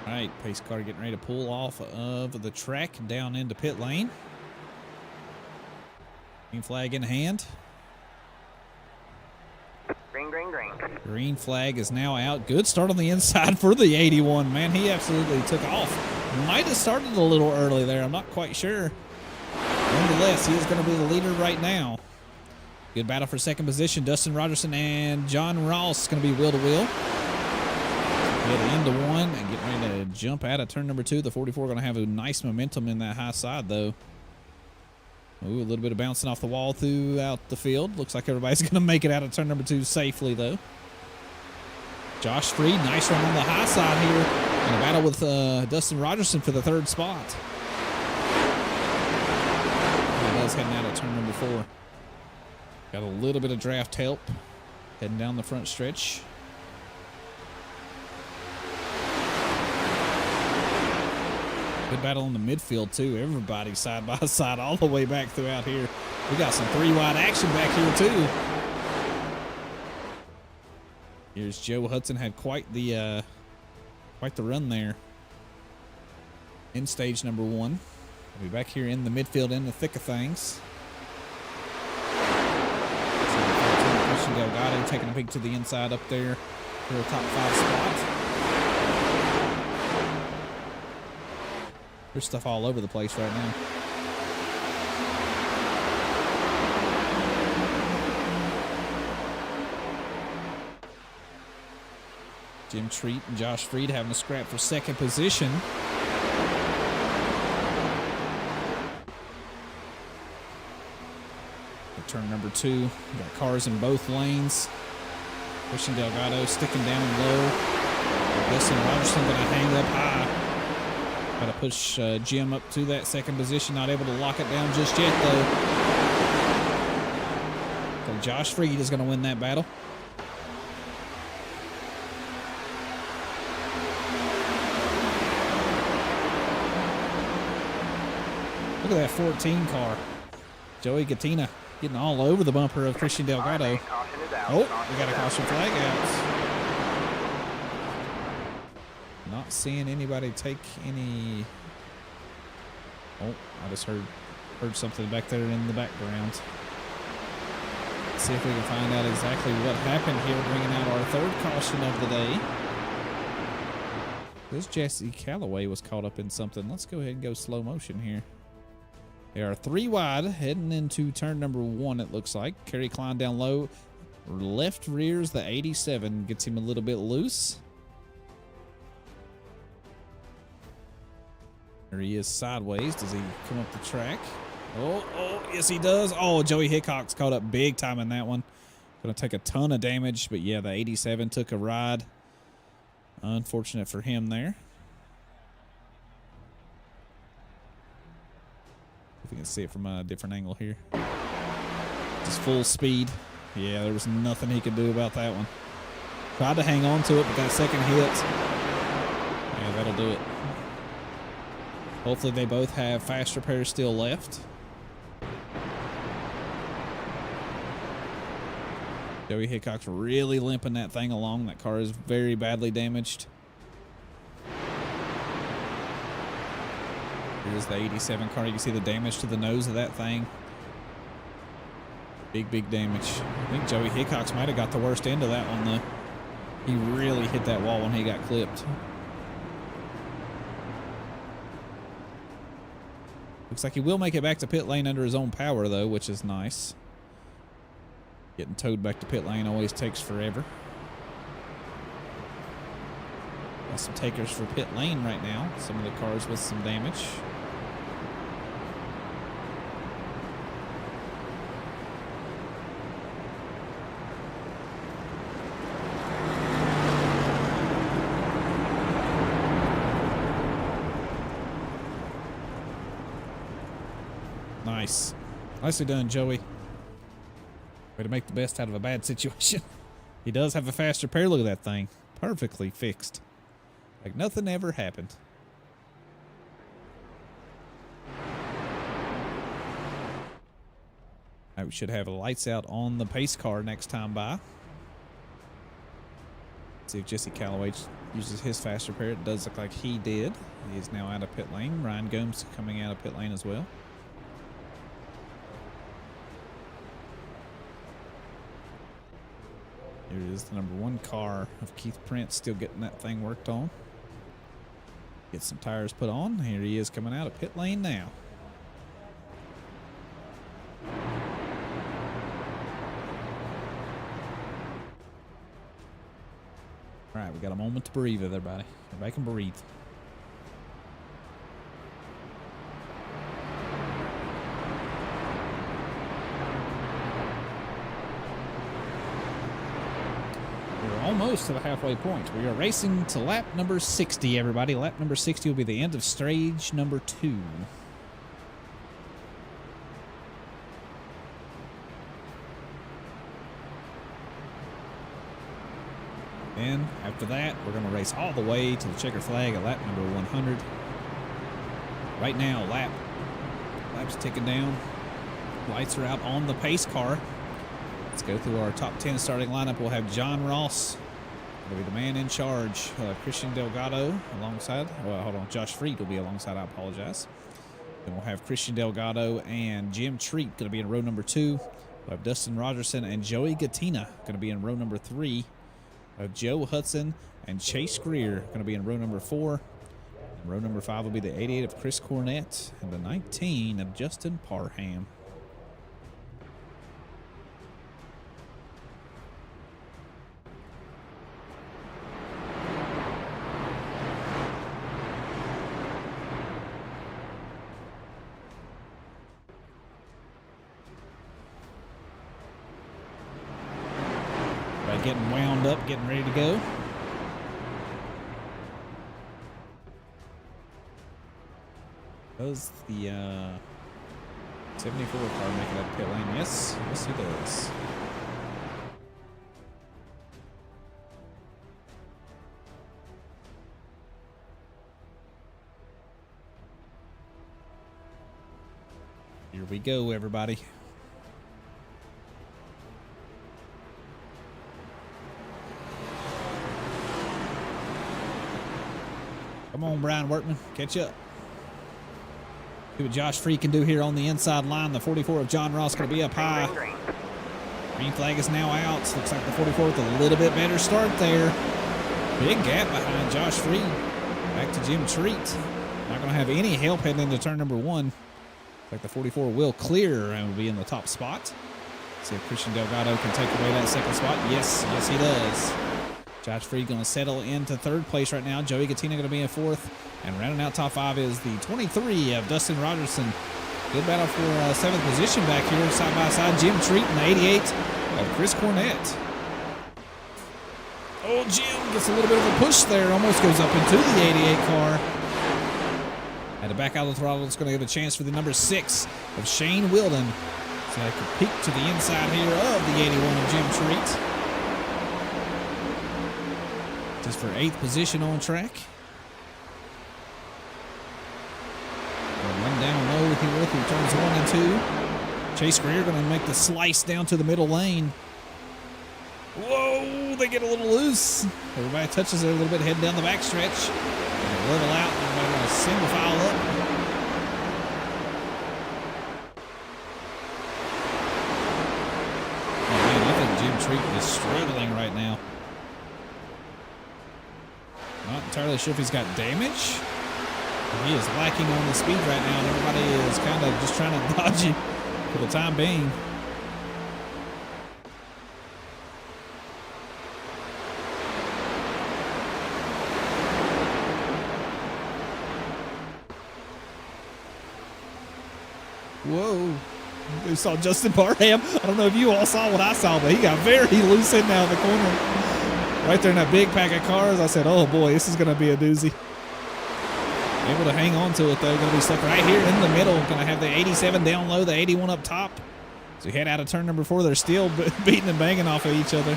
All right, pace car getting ready to pull off of the track down into pit lane. Green flag in hand. Green, green, green. Green flag is now out. Good start on the inside for the 81. Man, he absolutely took off. Might have started a little early there. I'm not quite sure. Nonetheless, he is going to be the leader right now. Good battle for second position. Dustin Rogerson and John Ross going to be wheel to wheel. Get into one and get ready to jump out of turn number 2. The 44 going to have a nice momentum in that high side, though. Ooh, a little bit of bouncing off the wall throughout the field. Looks like everybody's going to make it out of turn number 2 safely, though. Josh Freed, nice run on the high side here in a battle with Dustin Rogerson for the 3rd spot. He does heading out of turn number 4. Got a little bit of draft help heading down the front stretch. Good battle in the midfield, too. Everybody side by side all the way back throughout here. We got some 3-wide action back here, too. Here's Joe Hudson. Had quite the run there in stage number 1. We'll be back here in the midfield in the thick of things. Christian Delgado taking a peek to the inside up there for the top 5 spot. There's stuff all over the place right now. Jim Treat and Josh Freed having a scrap for second position. At turn number 2, got cars in both lanes. Christian Delgado sticking down low. Dustin Rogerson going to hang up high. Got to push Jim up to that second position. Not able to lock it down just yet, though. So Josh Freed is going to win that battle. Look at that 14 car. Joey Gattina getting all over the bumper of Christian Delgado. Right, caution is out. Oh, Caution we got a is out. caution flag out. Not seeing anybody take any. Oh, I just heard something back there in the background. Let's see if we can find out exactly what happened here, bringing out our third caution of the day. This Jesse Calloway was caught up in something. Let's go ahead and go slow motion here. They are 3 wide, heading into turn number 1, it looks like. Kerry Klein down low. Left rears the 87. Gets him a little bit loose. There he is sideways. Does he come up the track? Oh, yes he does. Oh, Joey Hickok's caught up big time in that one. Going to take a ton of damage, but yeah, the 87 took a ride. Unfortunate for him there. If we can see it from a different angle here. Just full speed. Yeah, there was nothing he could do about that one. Tried to hang on to it, but that second hit, yeah, that'll do it. Hopefully they both have fast repairs still left. Joey Hickok's really limping that thing along. That car is very badly damaged. Here's the 87 car. You can see the damage to the nose of that thing. Big damage. I think Joey Hickok's might have got the worst end of that one, though. He really hit that wall when he got clipped. Looks like he will make it back to pit lane under his own power, though, which is nice. Getting towed back to pit lane always takes forever. Got some takers for pit lane right now. Some of the cars with some damage. Nice. Nicely done, Joey. Way to make the best out of a bad situation. He does have a fast repair. Look at that thing. Perfectly fixed. Like nothing ever happened. Right, we should have lights out on the pace car next time by. See if Jesse Calloway uses his fast repair. It does look like he did. He is now out of pit lane. Ryan Gomes coming out of pit lane as well. Here it is, the number 1 car of Keith Prince, still getting that thing worked on. Get some tires put on. Here he is coming out of pit lane now. All right, we got a moment to breathe, everybody. Everybody can breathe. Almost to the halfway point. We are racing to lap number 60, everybody. Lap number 60 will be the end of stage number 2. Then, after that, we're going to race all the way to the checker flag at lap number 100. Right now, lap's ticking down. Lights are out on the pace car. Let's go through our top 10 starting lineup. We'll have John Ross, going to be the man in charge. Christian Delgado alongside. Well, hold on. Josh Freed will be alongside. I apologize. Then we'll have Christian Delgado and Jim Treat going to be in row number 2. We'll have Dustin Rogerson and Joey Gattina going to be in row number 3. Joe Hudson and Chase Greer going to be in row number 4. And row number 5 will be the 88 of Chris Cornett and the 19 of Justin Parham. Getting wound up, getting ready to go. Does the 74 car make it up pit lane? Yes, yes he does. Here we go, everybody. Come on, Brian Workman, catch up. See what Josh Free can do here on the inside line. The 44 of John Ross going to be up high. Green flag is now out. Looks like the 44 with a little bit better start there. Big gap behind Josh Free. Back to Jim Treat. Not going to have any help heading into turn number 1. Looks like the 44 will clear and will be in the top spot. See if Christian Delgado can take away that second spot. Yes, yes he does. Josh Free going to settle into third place right now. Joey Gattina going to be in fourth. And rounding out top 5 is the 23 of Dustin Rogerson. Good battle for 7th position back here, side by side. Jim Treat and the 88 of Chris Cornett. Oh, Jim gets a little bit of a push there. Almost goes up into the 88 car. Had to back out of the throttle. It's going to give a chance for the number 6 of Shane Wilden. So I could peek to the inside here of the 81 of Jim Treat. Just for 8th position on track. Run down low here through turns 1 and 2. Chase Greer going to make the slice down to the middle lane. Whoa, they get a little loose. Everybody touches it a little bit, heading down the backstretch. And level out, and everybody going to single file up. Oh man, I think Jim Treat is struggling right now. Not entirely sure if he's got damage. He is lacking on the speed right now, and everybody is kind of just trying to dodge him for the time being. Whoa. We saw Justin Barham. I don't know if you all saw what I saw, but he got very loose in now in the corner. Right there in that big pack of cars. I said, oh boy, this is going to be a doozy. Able to hang on to it though. Going to be stuck right here in the middle. Going to have the 87 down low, the 81 up top. So we head out of turn number 4. They're still beating and banging off of each other.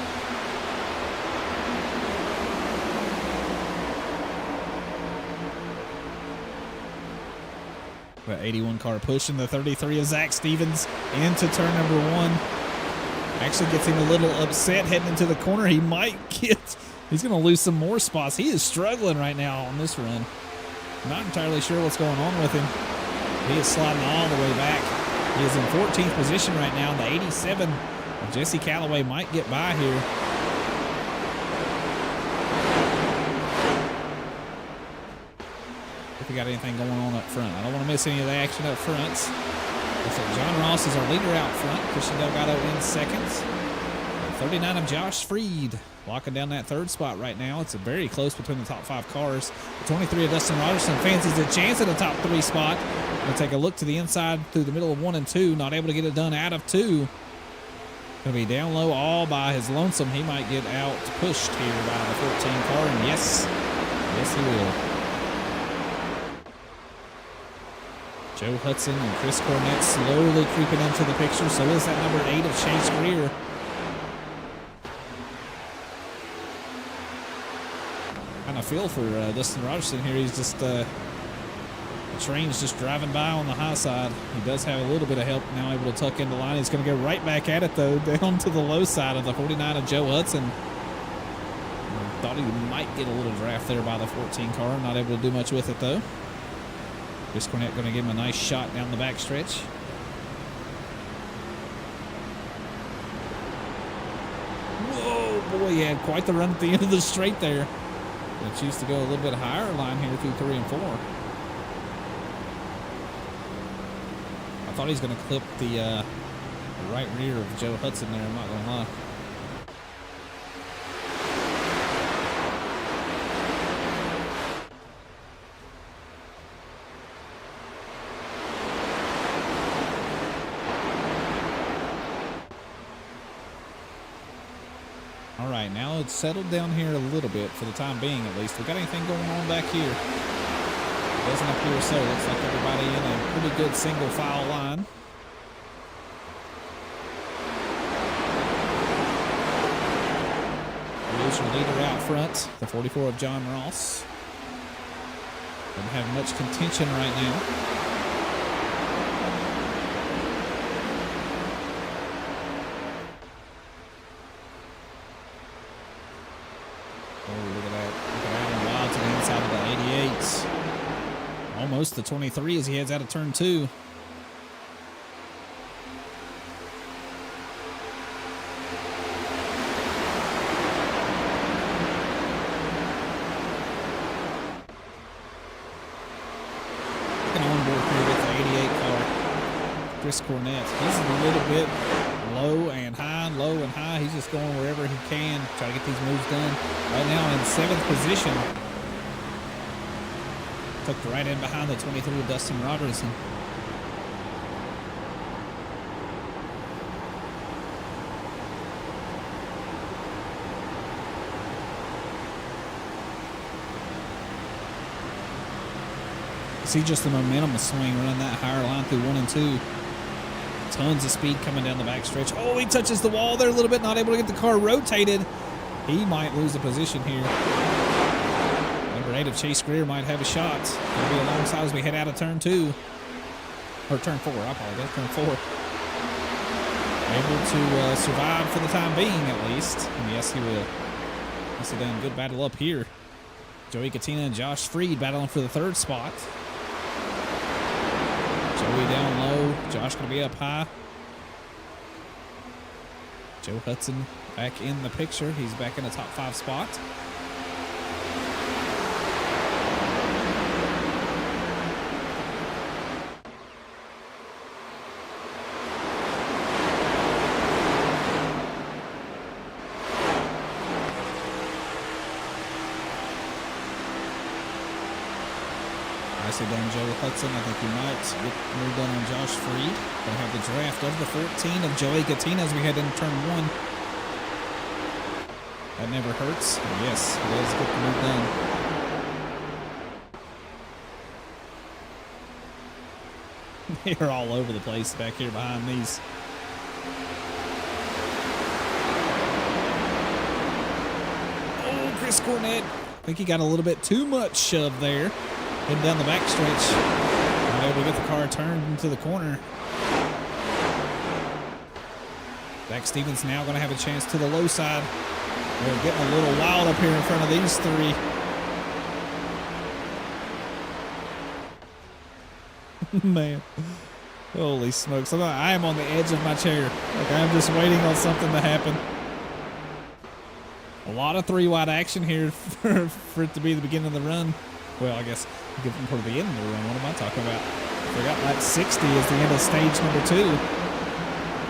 The 81 car pushing the 33 of Zach Stevens into turn number 1. Actually gets him a little upset heading into the corner. He might get, he's going to lose some more spots. He is struggling right now on this run. Not entirely sure what's going on with him. He is sliding all the way back. He is in 14th position right now. The 87 of Jesse Calloway might get by here. If we got anything going on up front. I don't want to miss any of the action up front. So John Ross is our leader out front. Christian Delgado in second. 39 of Josh Freed locking down that 3rd spot right now. It's very close between the top 5 cars. The 23 of Dustin Rogerson fancies a chance at the top 3 spot. We'll take a look to the inside through the middle of 1 and 2. Not able to get it done out of 2. Going to be down low all by his lonesome. He might get out pushed here by the 14 car. And yes, yes he will. Joe Hudson and Chris Cornett slowly creeping into the picture. So is that number 8 of Chase Greer. Kind of feel for Dustin Rogerson here. He's just the train's just driving by on the high side. He does have a little bit of help now, able to tuck into line. He's going to go right back at it though, down to the low side of the 49 of Joe Hudson. Thought he might get a little draft there by the 14 car. Not able to do much with it though. Chris Cornett going to give him a nice shot down the backstretch. Whoa, boy, he had quite the run at the end of the straight there. Going to choose to go a little bit higher line here through 3 and 4. I thought he was going to clip the right rear of Joe Hudson there, I'm not going to lie. All right, now it's settled down here a little bit for the time being, at least. We got anything going on back here? Doesn't appear so. Looks like everybody in a pretty good single file line. Here's your leader out front, the 44 of John Ross. Doesn't have much contention right now. Oh, look at that. Look at Adam Wild to the inside of the 88s. Almost the 23 as he heads out of turn 2. Chris Cornett. He's a little bit low and high. He's just going wherever he can, try to get these moves done. Right now in 7th position. Tucked right in behind the 23 of Dustin Robertson. See just the momentum swing running that higher line through 1 and 2. Tons of speed coming down the backstretch. Oh, he touches the wall there a little bit, not able to get the car rotated. He might lose the position here. Number 8 of Chase Greer might have a shot. Going to be alongside as we head out of turn 2. Or turn 4, I apologize, turn 4. Able to survive for the time being, at least. And yes, he will. Must have done a good battle up here. Joey Katina and Josh Freed battling for the 3rd spot. Joey down low. Josh going to be up high. Joe Hudson back in the picture. He's back in the top 5 spot. Nicely done, Joe Hudson. I think he might get moved on Josh Freed. Gonna have the draft of the 14 of Joey Katina as we head into turn 1. That never hurts. And yes, he does get the move done. They're all over the place back here behind these. Oh, Chris Cornett. I think he got a little bit too much shove there. Heading down the backstretch. Not able to get the car turned into the corner. Zach Stevens now going to have a chance to the low side. They're getting a little wild up here in front of these 3. Man. Holy smokes. I am on the edge of my chair. Like I'm just waiting on something to happen. A lot of 3-wide action here for it to be the beginning of the run. Well, I guess give them toward the end of the run. What am I talking about? I forgot lap 60 is the end of stage number 2.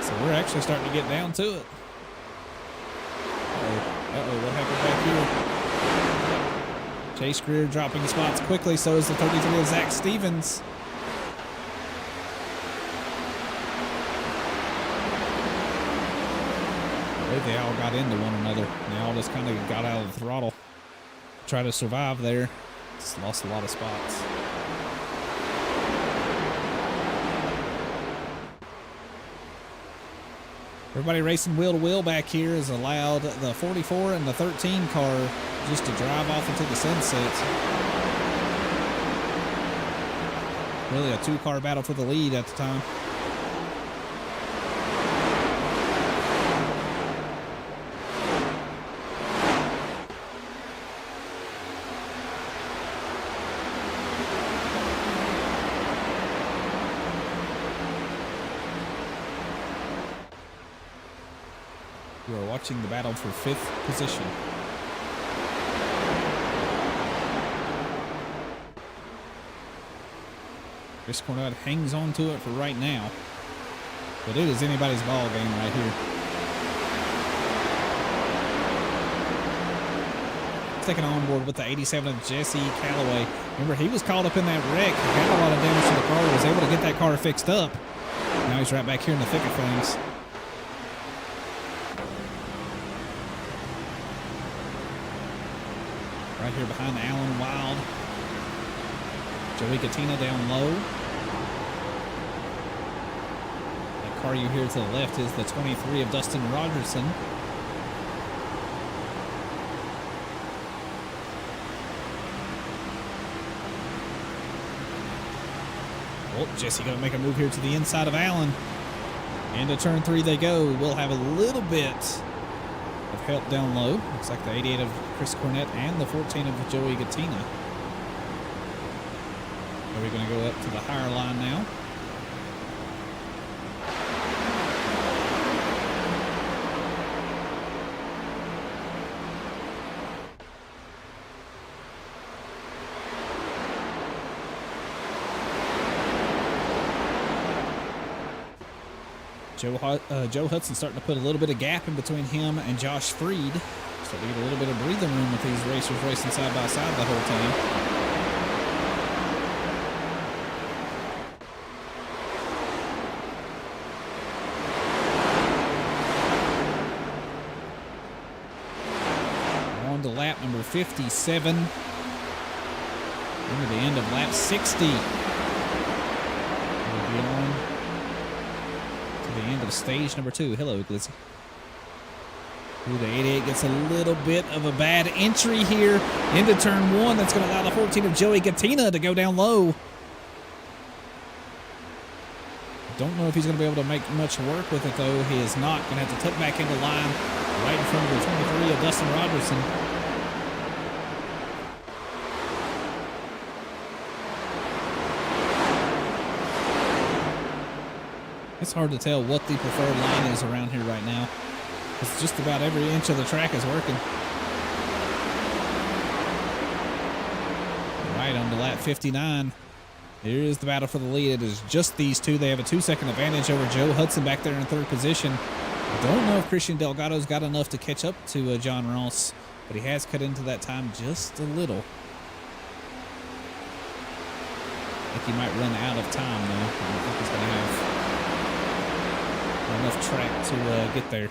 So we're actually starting to get down to it. Uh-oh, what happened back here? Chase Greer dropping spots quickly, so is the 33 of Zach Stevens. I believe they all got into one another. They all just kind of got out of the throttle. Try to survive there. Just lost a lot of spots. Everybody racing wheel to wheel back here has allowed the 44 and the 13 car just to drive off into the sunset. Really a 2-car battle for the lead at the time. You are watching the battle for 5th position. Chris Cornett hangs on to it for right now, but it is anybody's ball game right here. Taking on board with the 87 of Jesse Calloway. Remember, he was caught up in that wreck. He had a lot of damage to the car. Was able to get that car fixed up. Now he's right back here in the thick of things. Right here behind Alan Wild. Joey Gattina down low. That car you hear to the left is the 23 of Dustin Rogerson. Oh, Jesse going to make a move here to the inside of Allen. Into turn 3 they go. We'll have a little bit of help down low. Looks like the 88 of Chris Cornett and the 14 of Joey Gattina. Are we going to go up to the higher line now? Joe Hudson starting to put a little bit of gap in between him and Josh Freed. Starting to get a little bit of breathing room with these racers racing side by side the whole time. On to lap number 57. Into the end of lap 60. We'll be on the end of stage number 2. Hello, Glizzy. Ooh, the 88 gets a little bit of a bad entry here into turn 1. That's going to allow the 14 of Joey Gattina to go down low. Don't know if he's going to be able to make much work with it, though. He is not. Going to have to tuck back into line right in front of the 23 of Dustin Robertson. It's hard to tell what the preferred line is around here right now. It's just about every inch of the track is working. Right on to lap 59. Here is the battle for the lead. It is just these two. They have a 2-second advantage over Joe Hudson back there in 3rd position. I don't know if Christian Delgado's got enough to catch up to John Ross, but he has cut into that time just a little. I think he might run out of time, though. I don't think he's going to have enough track to get there.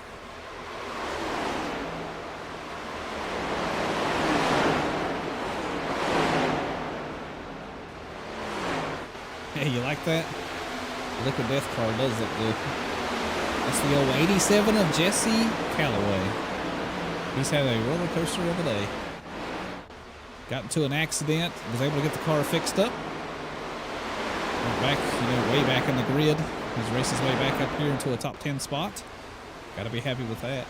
Hey, you like that? Liquid Death car does look good. That's the old 87 of Jesse Calloway. He's had a roller coaster of a day. Got into an accident, was able to get the car fixed up. Went back, way back in the grid. He's raced his way back up here into a top 10 spot. Got to be happy with that.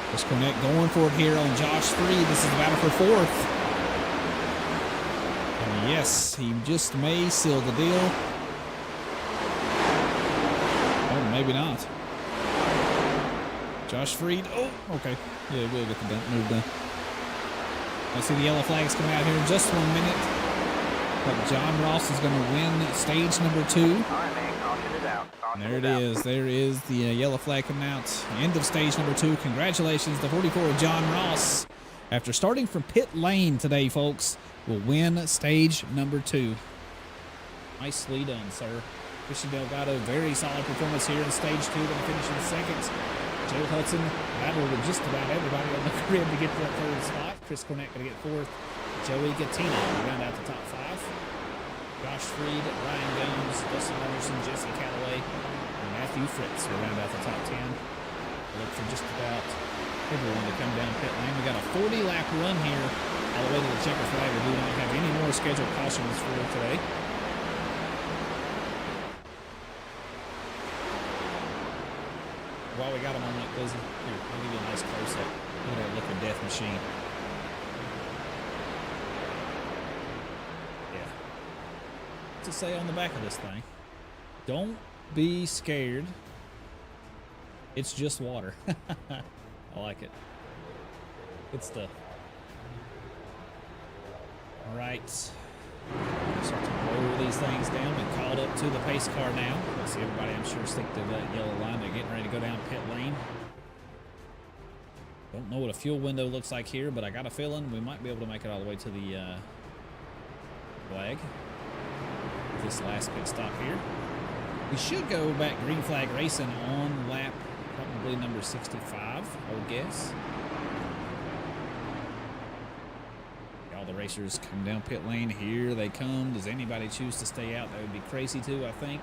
Chris Cornett going for it here on Josh Freed. This is the battle for 4th. And yes, he just may seal the deal. Oh, maybe not. Josh Freed. Oh, okay. Yeah, we'll get the move done. I see the yellow flags coming out here in just 1 minute. But John Ross is going to win stage number 2. All right, man. Caution is out. And there it is. There is the yellow flag coming out. End of stage number 2. Congratulations, the 44 of John Ross. After starting from pit lane today, folks, will win stage number 2. Nicely done, sir. Christian Delgado, very solid performance here in stage 2. Going to finish in 2nd. Joe Hudson battled with just about everybody on the grid to get to that 3rd spot. Chris Cornett going to get 4th. Joey Gattina will round out the top 5. Josh Freed, Ryan Jones, Dustin Anderson, Jesse Calloway, and Matthew Fritz will round out the top 10. We'll look for just about everyone to come down pit lane. We got a 40-lap run here all the way to the checker flag. We do not have any more scheduled cautions for today. While we got them on that Glizzy, here, I'll give you a nice close-up. Look at that liquid death machine. Yeah. What's it say on the back of this thing? Don't be scared. It's just water. I like it. Good stuff. All right. Start to roll these things down. We called up to the pace car now. Let's see everybody, I'm sure, stick to that yellow line. They're getting ready to go down pit lane. Don't know what a fuel window looks like here, but I got a feeling we might be able to make it all the way to the flag. This last pit stop here. We should go back green flag racing on lap probably number 65, I would guess. All the racers come down pit lane. Here they come. Does anybody choose to stay out? That would be crazy too, I think.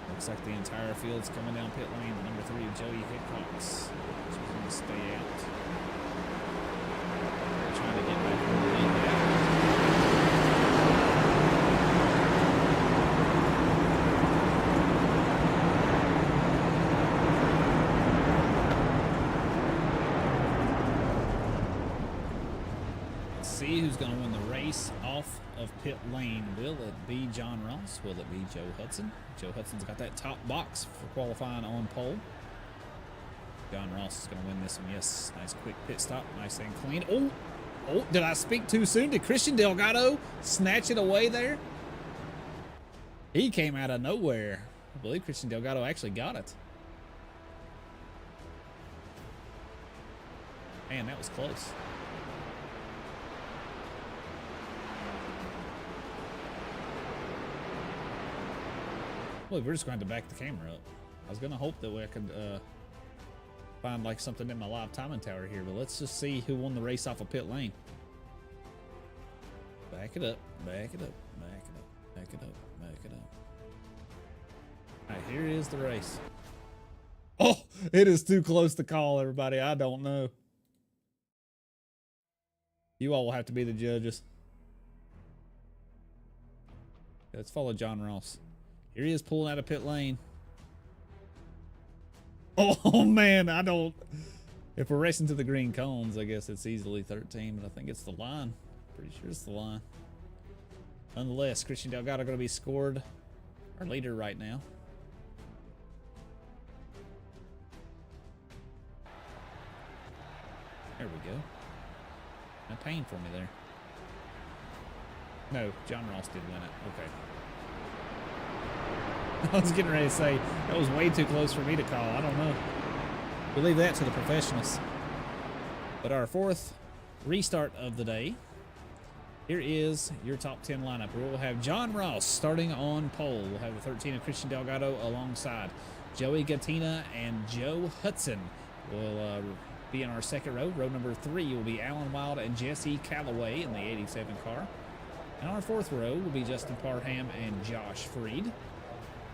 Looks like the entire field's coming down pit lane. The number 3, Joey Hickox, choosing to stay out. They're trying to get back on the lead now. See who's going to win the race off of pit lane. Will it be John Ross? Will it be Joe Hudson? Joe Hudson's got that top box for qualifying on pole. John Ross is going to win this one. Yes, nice quick pit stop. Nice and clean. Oh, did I speak too soon? Did Christian Delgado snatch it away there? He came out of nowhere. I believe Christian Delgado actually got it. Man, that was close. Look, we're just going to back the camera up. I was going to hope that I could find like something in my live timing tower here, but let's just see who won the race off of pit lane. Back it up, back it up, back it up, back it up, back it up. All right, here is the race. Oh, it is too close to call, everybody. I don't know. You all will have to be the judges. Let's follow John Ross. Here he is pulling out of pit lane. Oh, man, I don't... If we're racing to the green cones, I guess it's easily 13, but I think it's the line. Pretty sure it's the line. Nonetheless, Christian Delgado going to be scored our leader right now. There we go. No pain for me there. No, John Ross did win it. Okay. I was getting ready to say, that was way too close for me to call. I don't know. We'll leave that to the professionals. But our 4th restart of the day. Here is your top 10 lineup. We'll have John Ross starting on pole. We'll have the 13 of Christian Delgado alongside Joey Gattina and Joe Hudson. Will be in our second row. Row number 3 will be Alan Wild and Jesse Calloway in the 87 car. And our 4th row will be Justin Parham and Josh Freed.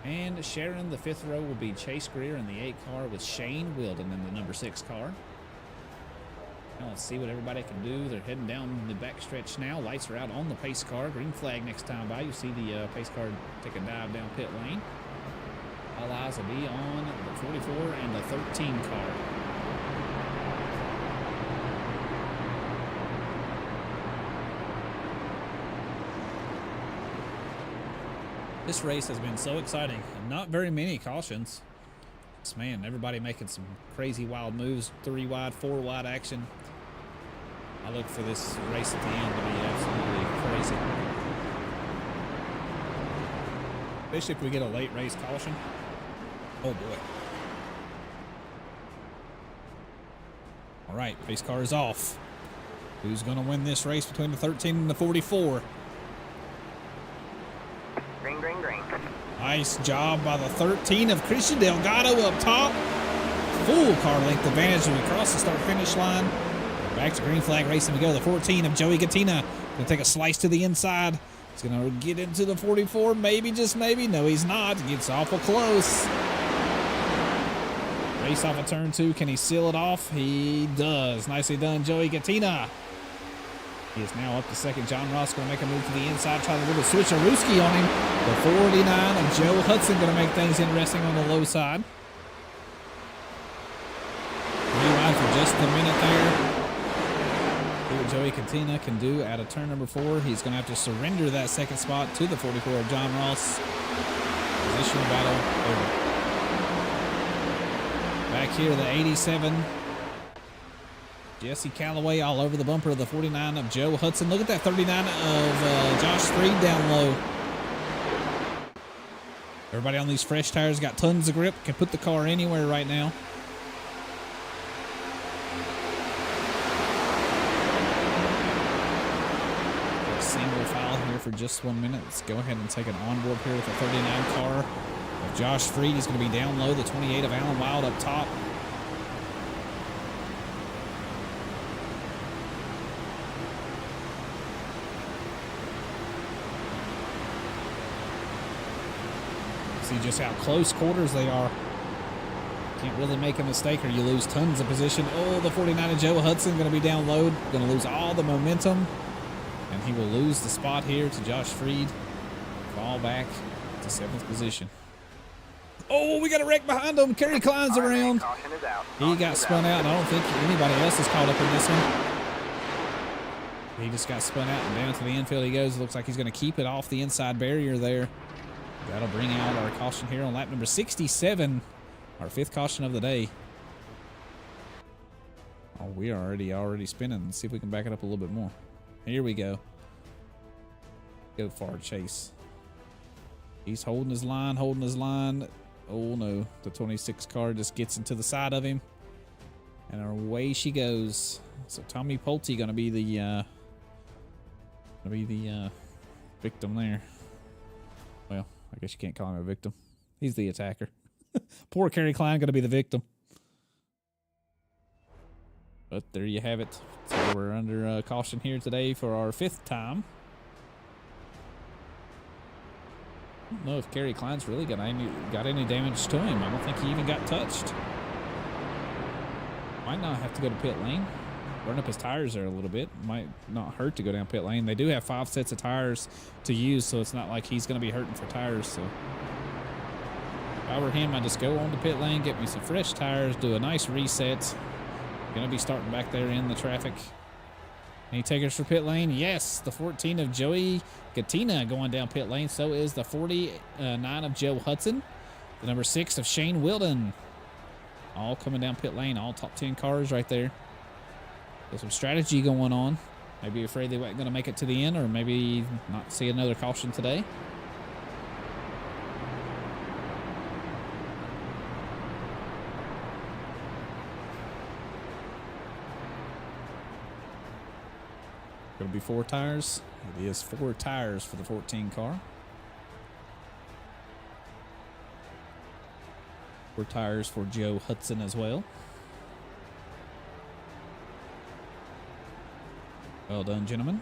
And Sharon, the 5th row, will be Chase Greer in the 8 car with Shane Wilden in the number 6 car. Now let's see what everybody can do. They're heading down the backstretch now. Lights are out on the pace car. Green flag next time by. You see the pace car take a dive down pit lane. All eyes will be on the 44 and the 13 car. This race has been so exciting. Not very many cautions. Just, man, everybody making some crazy wild moves. 3 wide, 4 wide action. I look for this race at the end to be absolutely crazy. Especially if we get a late race caution. Oh boy. All right, pace car is off. Who's going to win this race between the 13 and the 44? Green, green, green. Nice job by the 13 of Christian Delgado up top. Full car length advantage as we cross the start-finish line. Back to green flag racing we go. The 14 of Joey Gattina going to take a slice to the inside. He's going to get into the 44. Maybe, just maybe. No, he's not. He gets awful close. Race off of turn 2. Can he seal it off? He does. Nicely done, Joey Gattina. He is now up to second. John Ross going to make a move to the inside, try to little switch-a-rooski on him. The 49 of Joe Hudson going to make things interesting on the low side. Rewind for just a minute there. See what Joey Gattina can do out of turn number 4. He's going to have to surrender that second spot to the 44 of John Ross. Position battle over. Back here, the 87. Jesse Calloway all over the bumper of the 49 of Joe Hudson. Look at that 39 of Josh Freed down low. Everybody on these fresh tires got tons of grip. Can put the car anywhere right now. Single file here for just 1 minute. Let's go ahead and take an onboard here with the 39 car of Josh Freed. He's going to be down low. The 28 of Alan Wild up top. See just how close quarters they are. Can't really make a mistake or you lose tons of position. Oh, the 49 of Joe Hudson going to be down low. Going to lose all the momentum. And he will lose the spot here to Josh Freed. Fall back to 7th position. Oh, we got a wreck behind him. Kerry Klein's around. He got spun out, and I don't think anybody else is caught up in this one. He just got spun out, and down to the infield he goes. Looks like he's going to keep it off the inside barrier there. That'll bring out our caution here on lap number 67, our 5th caution of the day. Oh, we are already spinning. Let's see if we can back it up a little bit more. Here we go. Go far, Chase. He's holding his line, Oh no, the 26 car just gets into the side of him. And away she goes. So Tommy Pulte gonna be the victim there. Well, I guess you can't call him a victim. He's the attacker. Poor Kerry Klein gonna be the victim. But there you have it. So we're under caution here today for our 5th time. I don't know if Kerry Klein's really got any damage to him. I don't think he even got touched. Might not have to go to pit lane. Burn up his tires there a little bit. Might not hurt to go down pit lane. They do have 5 sets of tires to use, so it's not like he's going to be hurting for tires. So if I were him, I'd just go on to pit lane, get me some fresh tires, do a nice reset. Going to be starting back there in the traffic. Any takers for pit lane? Yes, the 14 of Joey Gatina going down pit lane. So is the 49 of Joe Hudson. The number 6 of Shane Wilden. All coming down pit lane. All top 10 cars right there. There's some strategy going on. Maybe afraid they weren't going to make it to the end, or maybe not see another caution today. Going to be 4 tires. It is 4 tires for the 14 car. 4 tires for Joe Hudson as well. Well done, gentlemen.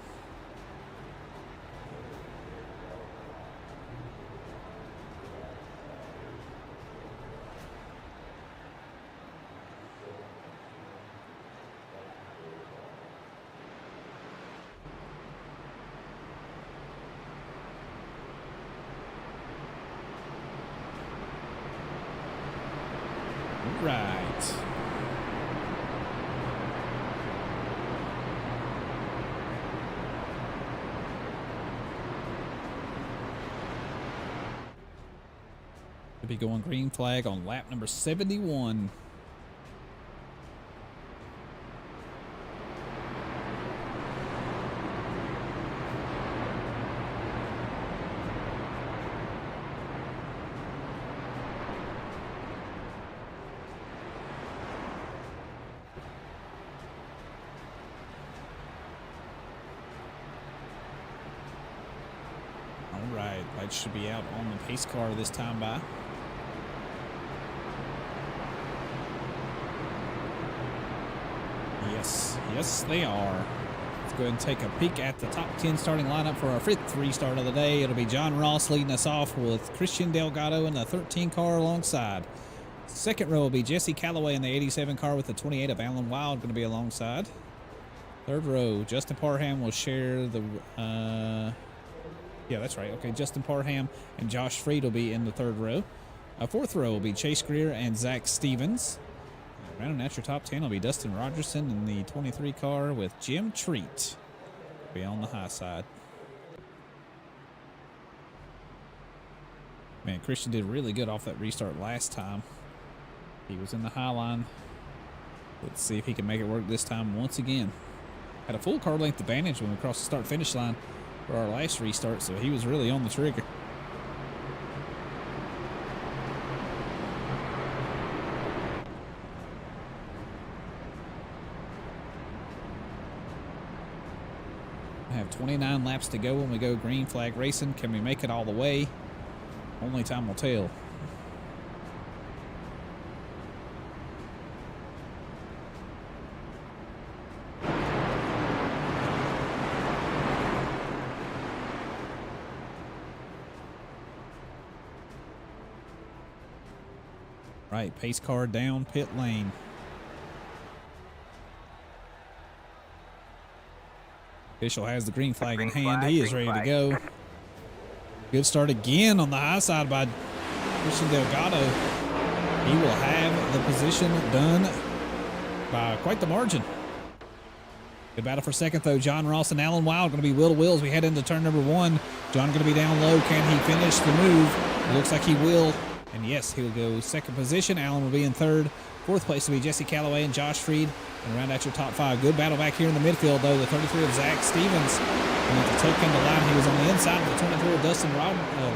Right. We'll be going green flag on lap number 71. Alright, lights should be out on the pace car this time by. Yes, they are. Let's go ahead and take a peek at the top 10 starting lineup for our 5th restart of the day. It'll be John Ross leading us off with Christian Delgado in the 13 car alongside. Second row will be Jesse Calloway in the 87 car with the 28 of Alan Wild going to be alongside. Third row, Justin Parham will share the... yeah, that's right. Okay, Justin Parham and Josh Freed will be in the third row. Fourth row will be Chase Greer and Zach Stevens. Rounding out your top 10 will be Dustin Rogerson in the 23 car with Jim Treat. Be on the high side. Man, Christian did really good off that restart last time. He was in the high line. Let's see if he can make it work this time once again. Had a full car length advantage when we crossed the start-finish line for our last restart, so he was really on the trigger. I have 29 laps to go when we go green flag racing. Can we make it all the way? Only time will tell. Right, pace car down pit lane. Official has the green flag in hand. He is ready to go. Good start again on the high side by Christian Delgado. He will have the position done by quite the margin. Good battle for second, though. John Ross and Alan Wild going to be wheel to wheel as we head into turn number 1. John going to be down low. Can he finish the move? It looks like he will. And yes, he'll go second position. Alan will be in third. Fourth place will be Jesse Calloway and Josh Freed. And round out your top 5. Good battle back here in the midfield, though. The 33 of Zach Stevens. And at the tuck into line, he was on the inside of the 24 of Dustin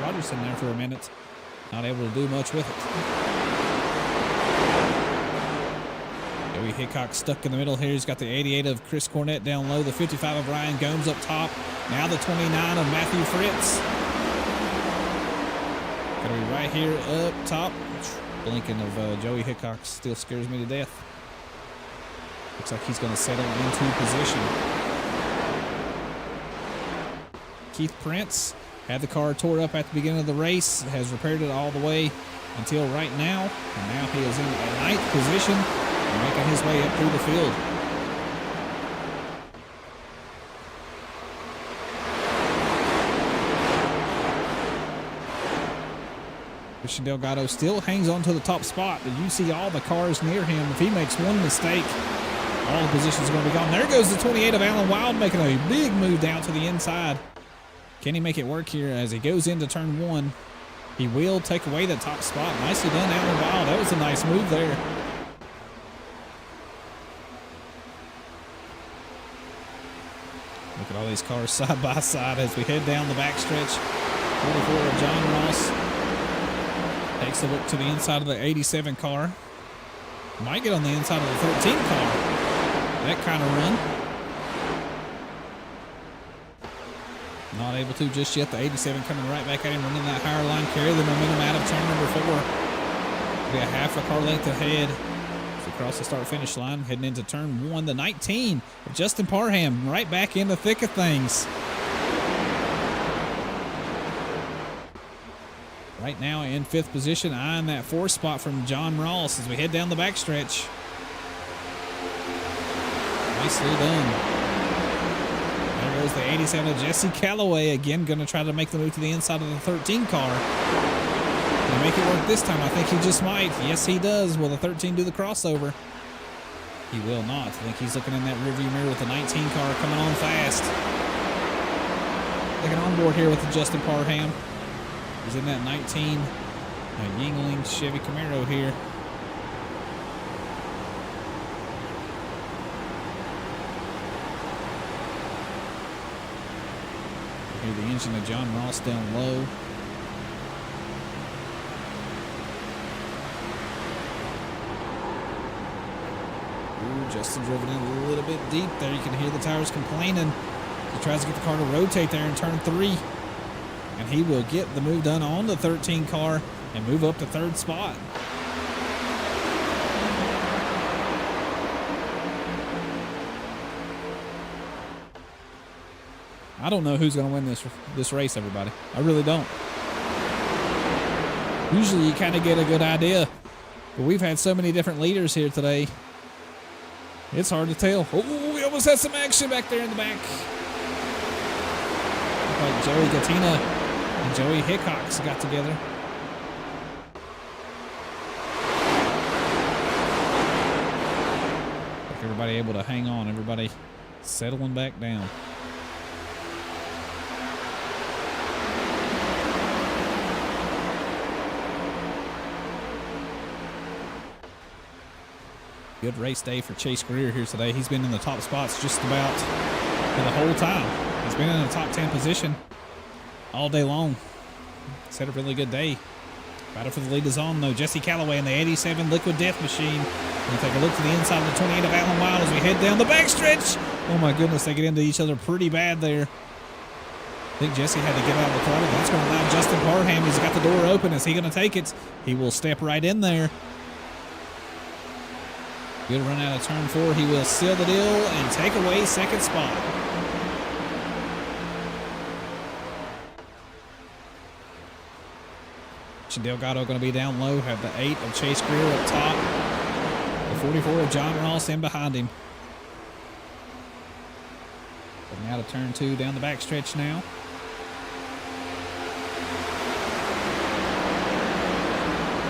Rogerson there for a minute. Not able to do much with it. Joey Hickok stuck in the middle here. He's got the 88 of Chris Cornett down low. The 55 of Ryan Gomes up top. Now the 29 of Matthew Fritz. Gonna be right here up top. Blinking of Joey Hickok still scares me to death. Looks like he's going to settle into position. Keith Prince had the car tore up at the beginning of the race, has repaired it all the way until right now, and now he is in a 9th position and making his way up through the field. Christian Delgado still hangs on to the top spot, but you see all the cars near him. If he makes one mistake, all the positions are going to be gone. There goes the 28 of Alan Wild, making a big move down to the inside. Can he make it work here as he goes into turn 1? He will take away the top spot. Nicely done, Alan Wild. That was a nice move there. Look at all these cars side by side as we head down the backstretch. 44 of John Ross takes a look to the inside of the 87 car. Might get on the inside of the 13 car. That kind of run. Not able to just yet. The 87 coming right back at him, running that higher line, carry the momentum out of turn number 4. Be a half a car length ahead. So across the start-finish line, heading into turn 1. The 19 of Justin Parham right back in the thick of things. Right now in 5th position, eyeing that 4th spot from John Ross as we head down the backstretch. Nicely done. There goes the 87 of Jesse Calloway again, going to try to make the move to the inside of the 13 car. Can he make it work this time? I think he just might. Yes, he does. Will the 13 do the crossover? He will not. I think he's looking in that rearview mirror with the 19 car coming on fast. Looking on board here with the Justin Parham. He's in that 19 Yingling Chevy Camaro here. Hear the engine of John Ross down low. Ooh, Justin driven in a little bit deep there. You can hear the tires complaining. He tries to get the car to rotate there in turn 3. And he will get the move done on the 13 car and move up to 3rd spot. I don't know who's going to win this race, everybody. I really don't. Usually you kind of get a good idea, but we've had so many different leaders here today. It's hard to tell. Oh, we almost had some action back there in the back. Looked like Joey Gattina and Joey Hickox got together. Like everybody able to hang on. Everybody settling back down. Good race day for Chase Greer here today. He's been in the top spots just about for the whole time. He's been in the top 10 position all day long. He's had a really good day. Battle for the lead is on, though. Jesse Calloway in the 87 Liquid Death Machine. We'll take a look to the inside of the 28 of Alan Wild as we head down the backstretch. Oh, my goodness. They get into each other pretty bad there. I think Jesse had to get out of the throttle. That's going to allow Justin Parham. He's got the door open. Is he going to take it? He will step right in there. Good run out of turn 4. He will seal the deal and take away 2nd spot. Delgado going to be down low. Have the 8 of Chase Greer up top. The 44 of John Ross in behind him. But now to turn 2 down the backstretch now.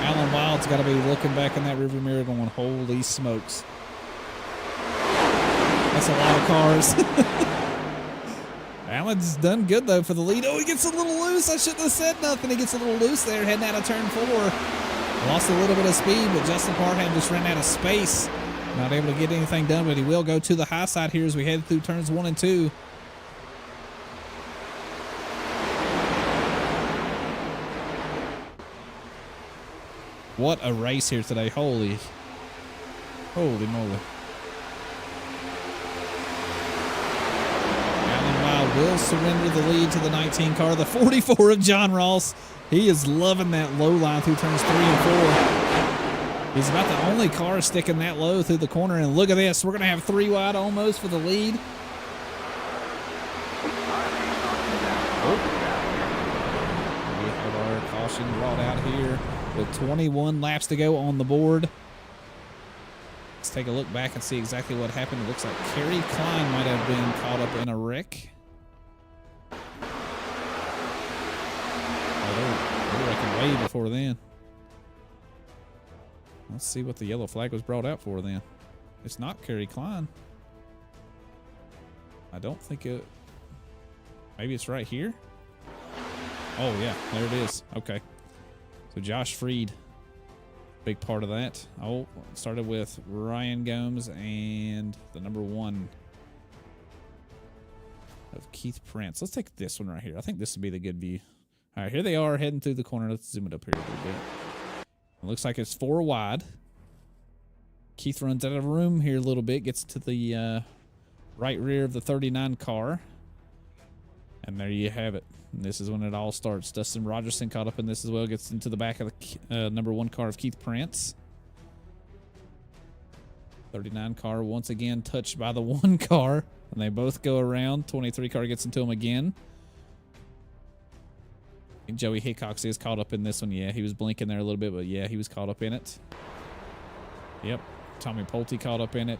Alan Wild's got to be looking back in that rearview mirror going, holy smokes. That's a lot of cars. Alan's done good, though, for the lead. Oh, he gets a little loose. I shouldn't have said nothing. He gets a little loose there, heading out of turn 4. Lost a little bit of speed, but Justin Parham just ran out of space. Not able to get anything done, but he will go to the high side here as we head through turns 1 and 2. What a race here today. Holy moly. Alan Wild will surrender the lead to the 19 car. The 44 of John Ross. He is loving that low line through turns 3 and 4. He's about the only car sticking that low through the corner. And look at this. We're going to have 3 wide almost for the lead. We have our caution brought out here with 21 laps to go on the board. Let's take a look back and see exactly what happened. It looks like Kerry Klein might have been caught up in a wreck. Oh, they wrecking way before then. Let's see what the yellow flag was brought out for then. It's not Kerry Klein. I don't think it... Maybe it's right here? Oh, yeah. There it is. Okay. So Josh Freed, big part of that. Oh, it started with Ryan Gomes and the number 1 of Keith Prince. Let's take this one right here. I think this would be the good view. All right, here they are heading through the corner. Let's zoom it up here a little bit. It looks like it's 4 wide. Keith runs out of room here a little bit, gets to the right rear of the 39 car. And there you have it. And this is when it all starts. Dustin Rogerson caught up in this as well. Gets into the back of the number 1 car of Keith Prince. 39 car once again touched by the 1 car. And they both go around. 23 car gets into him again. I think Joey Hickox is caught up in this one. Yeah, he was blinking there a little bit, but yeah, he was caught up in it. Yep. Tommy Pulte caught up in it.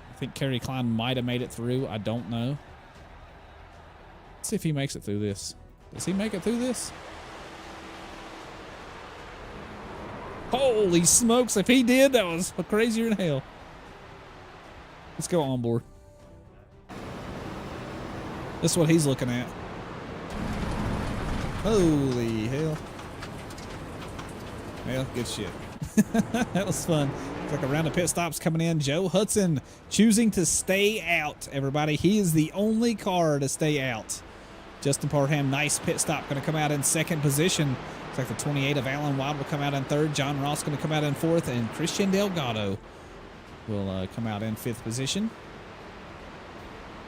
I think Kerry Klein might have made it through. I don't know. Let's see if he makes it through this. Does he make it through this? Holy smokes, if he did, that was crazier than hell. Let's go on board. This is what he's looking at. Holy hell. Well, good shit. That was fun. It's like a round of pit stops coming in. Joe Hudson choosing to stay out, everybody. He is the only car to stay out. Justin Parham, nice pit stop, going to come out in 2nd position. Looks like the 28 of Alan Wild will come out in 3rd. John Ross going to come out in 4th. And Christian Delgado will come out in 5th position.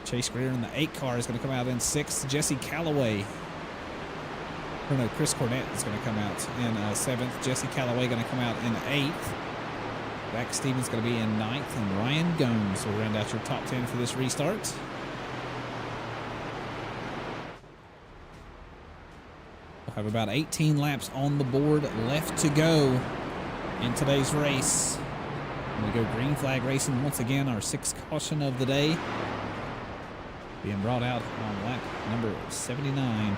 Chase Greer in the 8 car is going to come out in 6th. Jesse Callaway. Or no, Chris Cornett is going to come out in 7th. Jesse Callaway going to come out in 8th. Zach Stevens going to be in 9th. And Ryan Gomes will round out your top 10 for this restart. We'll have about 18 laps on the board left to go in today's race. And we go green flag racing once again, our 6th caution of the day. Being brought out on lap number 79.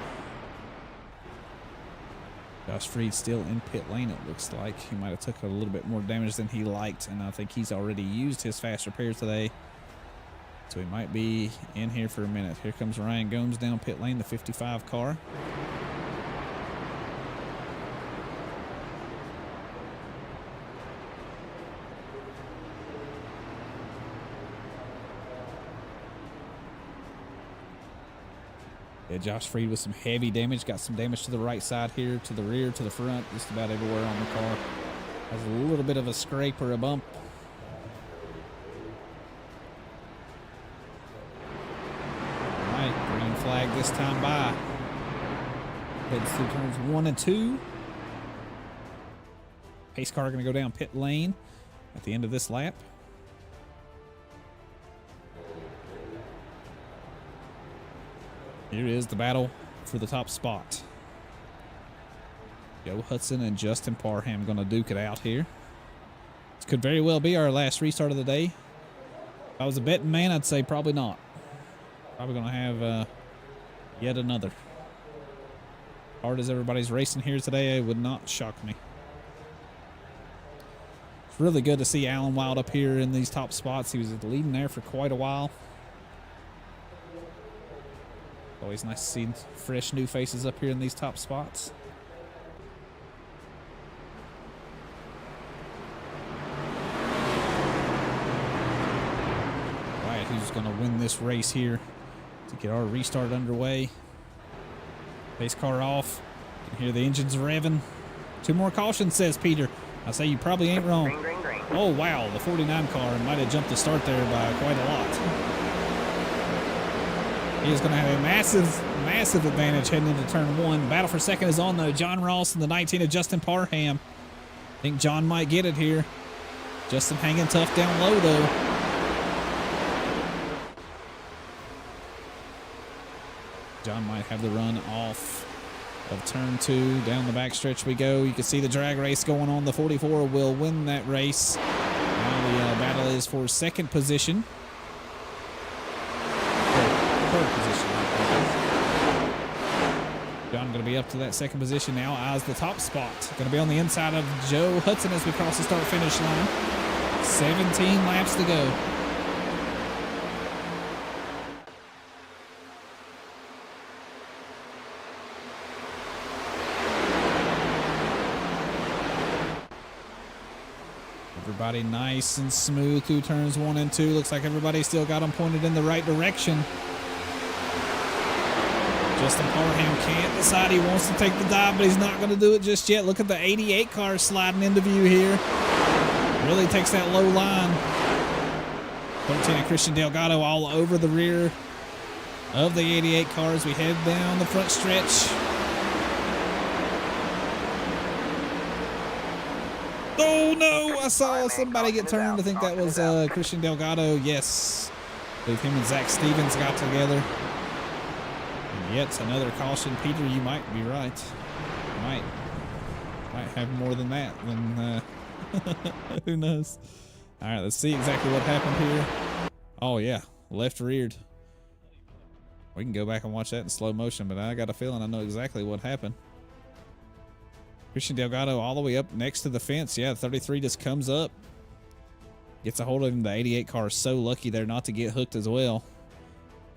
Josh Freed still in pit lane, it looks like. He might have took a little bit more damage than he liked, and I think he's already used his fast repair today. So he might be in here for a minute. Here comes Ryan Gomes down pit lane, the 55 car. Yeah, Josh Freed with some heavy damage. Got some damage to the right side here, to the rear, to the front, just about everywhere on the car. Has a little bit of a scrape or a bump. All right, green flag this time by. Heads through turns 1 and 2. Pace car going to go down pit lane at the end of this lap. Here is the battle for the top spot. Joe Hudson and Justin Parham going to duke it out here. This could very well be our last restart of the day. If I was a betting man, I'd say probably not. Probably going to have yet another. Hard as everybody's racing here today, it would not shock me. It's really good to see Alan Wild up here in these top spots. He was leading there for quite a while. Always nice to see fresh new faces up here in these top spots. Right, who's going to win this race here to get our restart underway? Pace car off. You can hear the engines revving. 2 more cautions, says Peter. I say you probably ain't wrong. Green, green, green. Oh, wow. The 49 car might have jumped the start there by quite a lot. He is going to have a massive advantage heading into turn 1. Battle for second is on, though. John Ross and the 19 of Justin Parham. I think John might get it here. Justin hanging tough down low, though. John might have the run off of turn 2. Down the backstretch we go. You can see the drag race going on. The 44 will win that race. Now the battle is for second position. Third position. John going to be up to that second position now. Eyes the top spot. Going to be on the inside of Joe Hudson as we cross the start-finish line. 17 laps to go. Everybody nice and smooth through turns 1 and 2. Looks like everybody still got them pointed in the right direction. Justin Parham can't decide he wants to take the dive, but he's not going to do it just yet. Look at the 88 car sliding into view here. Really takes that low line. 13 and Christian Delgado all over the rear of the 88 cars. We head down the front stretch. Oh no, I saw somebody get turned. I think that was Christian Delgado. Yes. I believe him and Zach Stevens got together. And yet another caution. Peter, you might be right. You might have more than that. Who knows? All right, let's see exactly what happened here. Oh yeah, left reared. We can go back and watch that in slow motion, but I got a feeling I know exactly what happened. Christian Delgado all the way up next to the fence. Yeah, 33 just comes up. Gets a hold of him. The 88 car is so lucky there not to get hooked as well.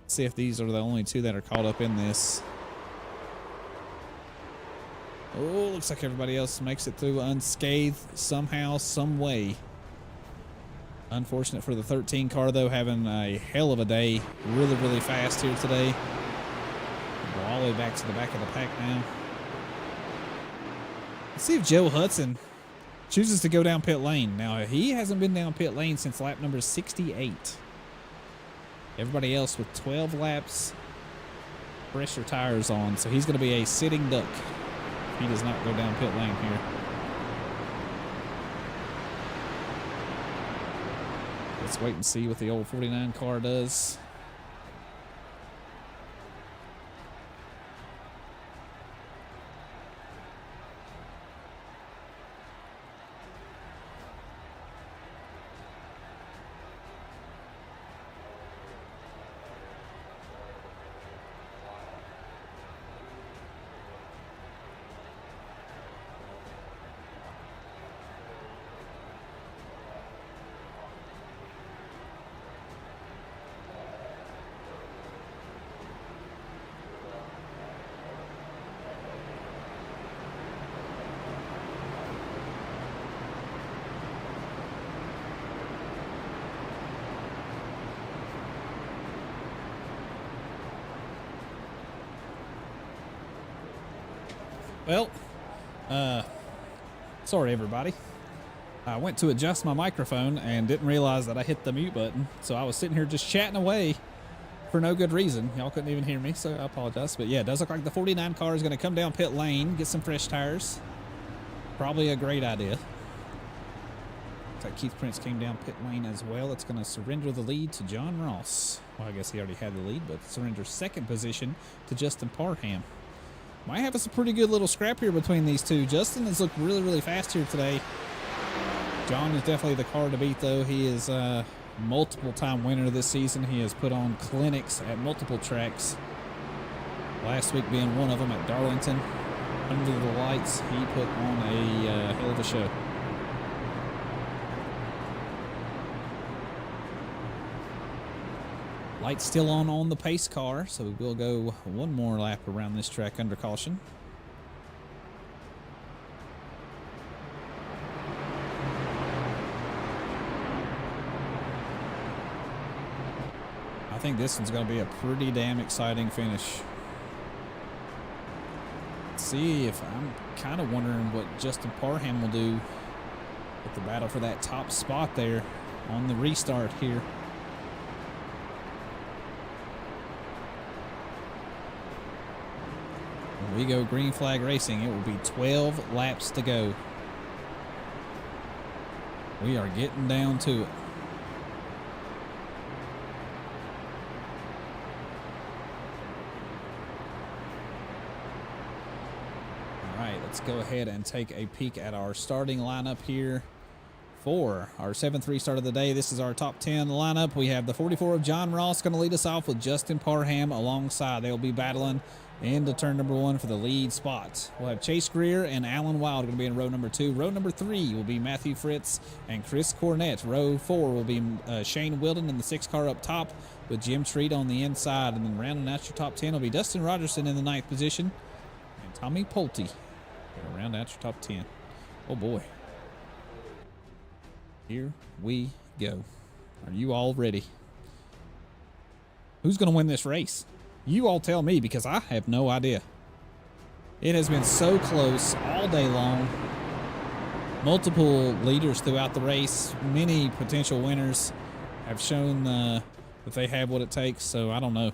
Let's see if these are the only 2 that are caught up in this. Oh, looks like everybody else makes it through unscathed somehow, some way. Unfortunate for the 13 car, though, having a hell of a day. Really, really fast here today. Go all the way back to the back of the pack now. Let's see if Joe Hudson chooses to go down pit lane. Now, he hasn't been down pit lane since lap number 68. Everybody else with 12 laps, fresher tires on, so he's going to be a sitting duck if he does not go down pit lane here. Let's wait and see what the old 49 car does. Well, sorry everybody. I went to adjust my microphone and didn't realize that I hit the mute button. So I was sitting here just chatting away for no good reason. Y'all couldn't even hear me, so I apologize. But yeah, it does look like the 49 car is going to come down pit lane, get some fresh tires. Probably a great idea. Looks like Keith Prince came down pit lane as well. It's going to surrender the lead to John Ross. Well, I guess he already had the lead, but surrender second position to Justin Parham. Might have us a pretty good little scrap here between these two. Justin has looked really, really fast here today. John is definitely the car to beat, though. He is a multiple-time winner this season. He has put on clinics at multiple tracks. Last week being one of them at Darlington. Under the lights, he put on a hell of a show. Lights still on the pace car, so we'll go one more lap around this track under caution. I think this one's going to be a pretty damn exciting finish. Let's see if I'm kind of wondering what Justin Parham will do with the battle for that top spot there on the restart here. We go green flag racing. It will be 12 laps to go. We are getting down to it. All right, let's go ahead and take a peek at our starting lineup here for our 7th restart of the day. This is our top 10 lineup. We have the 44 of John Ross going to lead us off with Justin Parham alongside. They'll be battling into turn number 1 for the lead spot. We'll have Chase Greer and Alan Wild going to be in row number 2. Row number 3 will be Matthew Fritz and Chris Cornett. Row 4 will be Shane Wilden in the 6 car up top with Jim Treat on the inside. And then rounding out your top 10 will be Dustin Rogerson in the 9th position and Tommy Pulte going to round out your top 10. Oh boy. Here we go. Are you all ready? Who's going to win this race? You all tell me, because I have no idea. It has been so close all day long. Multiple leaders throughout the race. Many potential winners have shown that they have what it takes, so I don't know.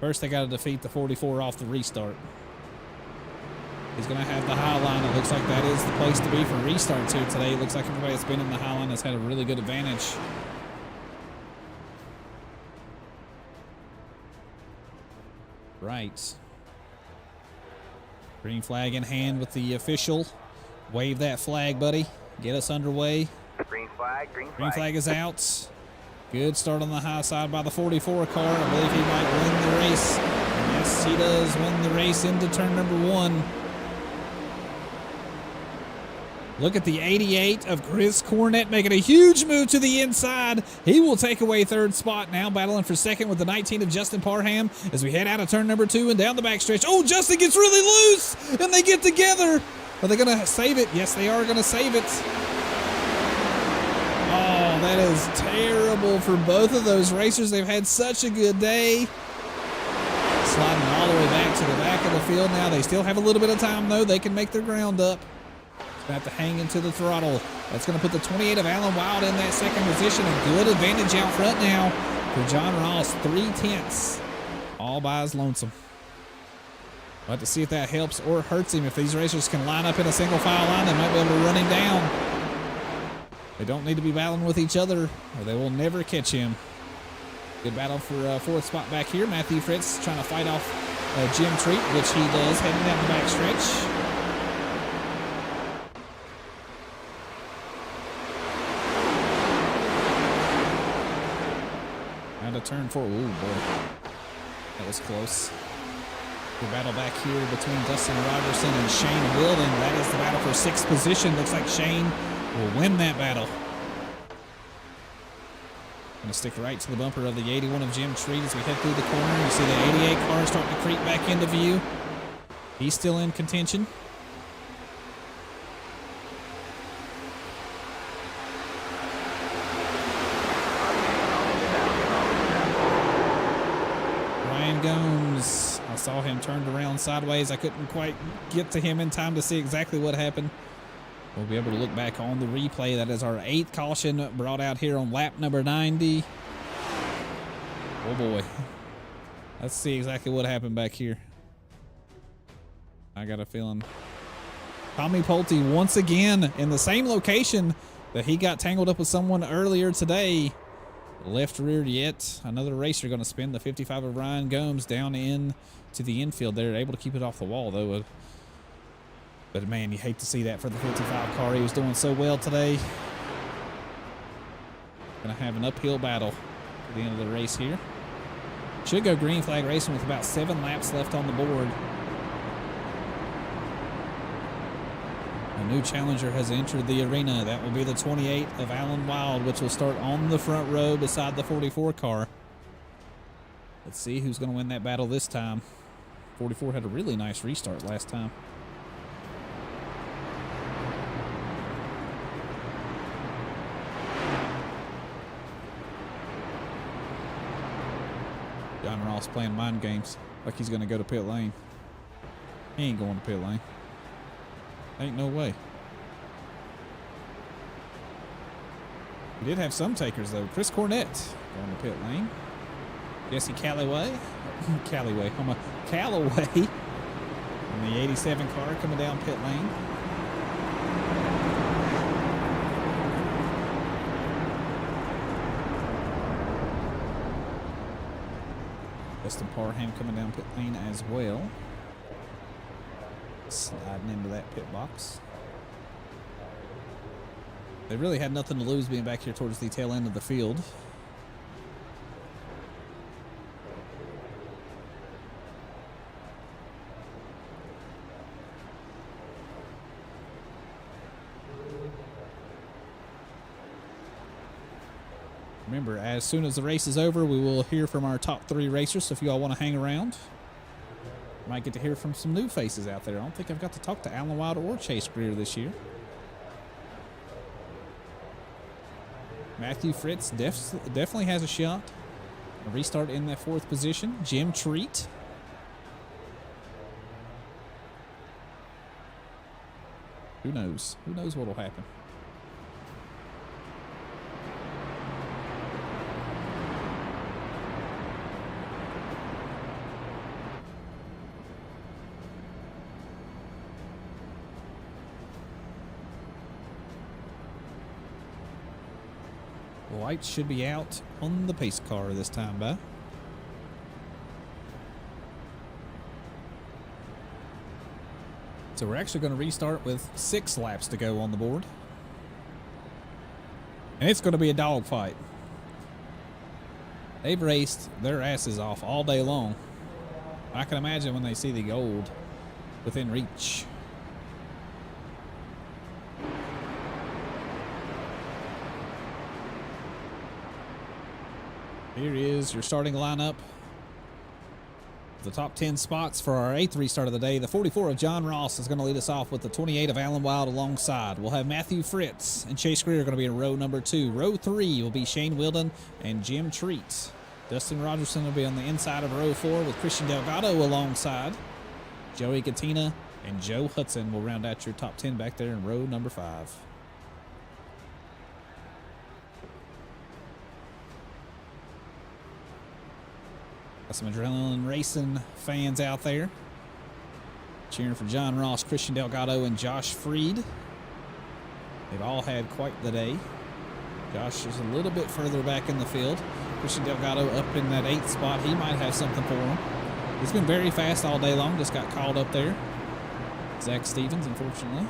First, they got to defeat the 44 off the restart. He's going to have the high line. It looks like that is the place to be for restarts here today. It looks like everybody that's been in the high line has had a really good advantage. Right. Green flag in hand with the official. Wave that flag, buddy. Get us underway. Green flag, green flag. Green flag is out. Good start on the high side by the 44 car. I believe he might win the race. And yes, he does win the race into turn number 1. Look at the 88 of Chris Cornett making a huge move to the inside. He will take away 3rd spot now, battling for 2nd with the 19 of Justin Parham as we head out of turn number 2 and down the backstretch. Oh, Justin gets really loose, and they get together. Are they going to save it? Yes, they are going to save it. Oh, that is terrible for both of those racers. They've had such a good day. Sliding all the way back to the back of the field now. They still have a little bit of time, though. They can make their ground up. Going to have to hang into the throttle. That's going to put the 28 of Alan Wild in that 2nd position. A good advantage out front now for John Ross. 3/10 all by his lonesome. We'll have to see if that helps or hurts him. If these racers can line up in a single file line, they might be able to run him down. They don't need to be battling with each other or they will never catch him. Good battle for 4th spot back here. Matthew Fritz trying to fight off Jim Treat, which he does, heading down the back stretch. To turn 4. Ooh, boy. That was close. The battle back here between Dustin Rogerson and Shane Wilden. That is the battle for 6th position. Looks like Shane will win that battle. Going to stick right to the bumper of the 81 of Jim Treat as we head through the corner. You see the 88 car starting to creep back into view. He's still in contention. Gomes. I saw him turned around sideways. I couldn't quite get to him in time to see exactly what happened. We'll be able to look back on the replay. That is our 8th caution brought out here on lap number 90. Oh boy. Let's see exactly what happened back here. I got a feeling. Tommy Pulte once again in the same location that he got tangled up with someone earlier today. Left rear yet. Another racer going to spin the 55 of Ryan Gomes down in to the infield. They're able to keep it off the wall, though. But, man, you hate to see that for the 55 car. He was doing so well today. Going to have an uphill battle at the end of the race here. Should go green flag racing with about 7 laps left on the board. A new challenger has entered the arena. That will be the 28 of Alan Wild, which will start on the front row beside the 44 car. Let's see who's going to win that battle this time. 44 had a really nice restart last time. John Ross playing mind games like he's going to go to pit lane. He ain't going to pit lane. Ain't no way. We did have some takers, though. Chris Cornett going to pit lane. Jesse Callaway. Callaway. And the 87 car coming down pit lane. Justin Parham coming down pit lane as well. Sliding into that pit box. They really had nothing to lose being back here towards the tail end of the field. Remember, as soon as the race is over, we will hear from our top 3 racers. So if you all want to hang around, might get to hear from some new faces out there. I don't think I've got to talk to Alan Wild or Chase Greer this year. Matthew Fritz definitely has a shot. A restart in that 4th position. Jim Treat. Who knows? Who knows what will happen? The lights should be out on the pace car this time, bud. So we're actually going to restart with 6 laps to go on the board. And it's going to be a dogfight. They've raced their asses off all day long. I can imagine when they see the gold within reach. Here is your starting lineup. The top 10 spots for our 8th restart of the day. The 44 of John Ross is going to lead us off with the 28 of Alan Wild alongside. We'll have Matthew Fritz and Chase Greer going to be in row number 2. Row 3 will be Shane Wilden and Jim Treat. Dustin Rogerson will be on the inside of row 4 with Christian Delgado alongside. Joey Katina and Joe Hudson will round out your top 10 back there in row number 5. Some adrenaline racing fans out there cheering for John Ross, Christian Delgado, and Josh Freed. They've all had quite the day. Josh is a little bit further back in the field. Christian Delgado up in that 8th spot. He might have something for him. He's been very fast all day long. Just got called up there. Zach Stevens, unfortunately.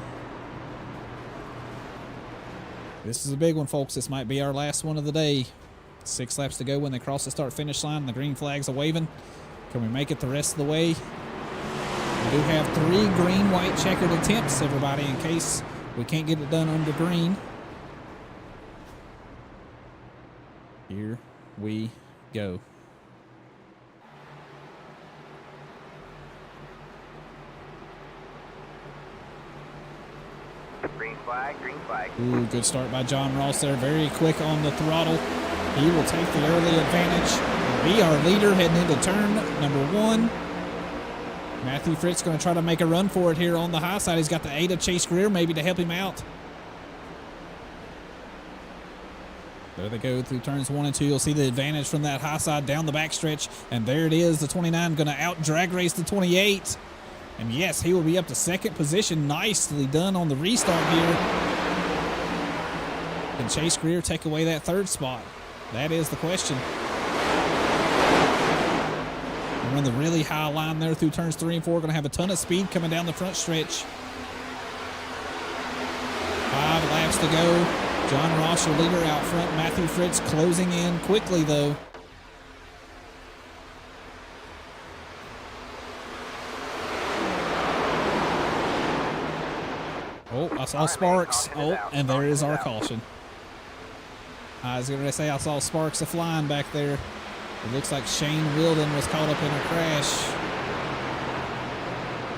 This is a big one, folks. This might be our last one of the day. 6 laps to go when they cross the start-finish line. The green flags are waving. Can we make it the rest of the way? We do have 3 green-white checkered attempts, everybody, in case we can't get it done under green. Here we go. Green flag, green flag. Ooh, good start by John Ross there. Very quick on the throttle. He will take the early advantage and be our leader heading into turn number 1. Matthew Fritz going to try to make a run for it here on the high side. He's got the 8 of Chase Greer maybe to help him out. There they go through turns 1 and 2. You'll see the advantage from that high side down the backstretch. And there it is. The 29 going to out drag race the 28. And yes, he will be up to 2nd position. Nicely done on the restart here. Can Chase Greer take away that 3rd spot? That is the question. We're on the really high line there through turns 3 and 4. Going to have a ton of speed coming down the front stretch. 5 laps to go. John Ross, your leader, out front. Matthew Fritz closing in quickly, though. Oh, I saw Sparks. Oh, and there is our caution. I was going to say I saw Sparks a-flying back there. It looks like Shane Wilden was caught up in a crash.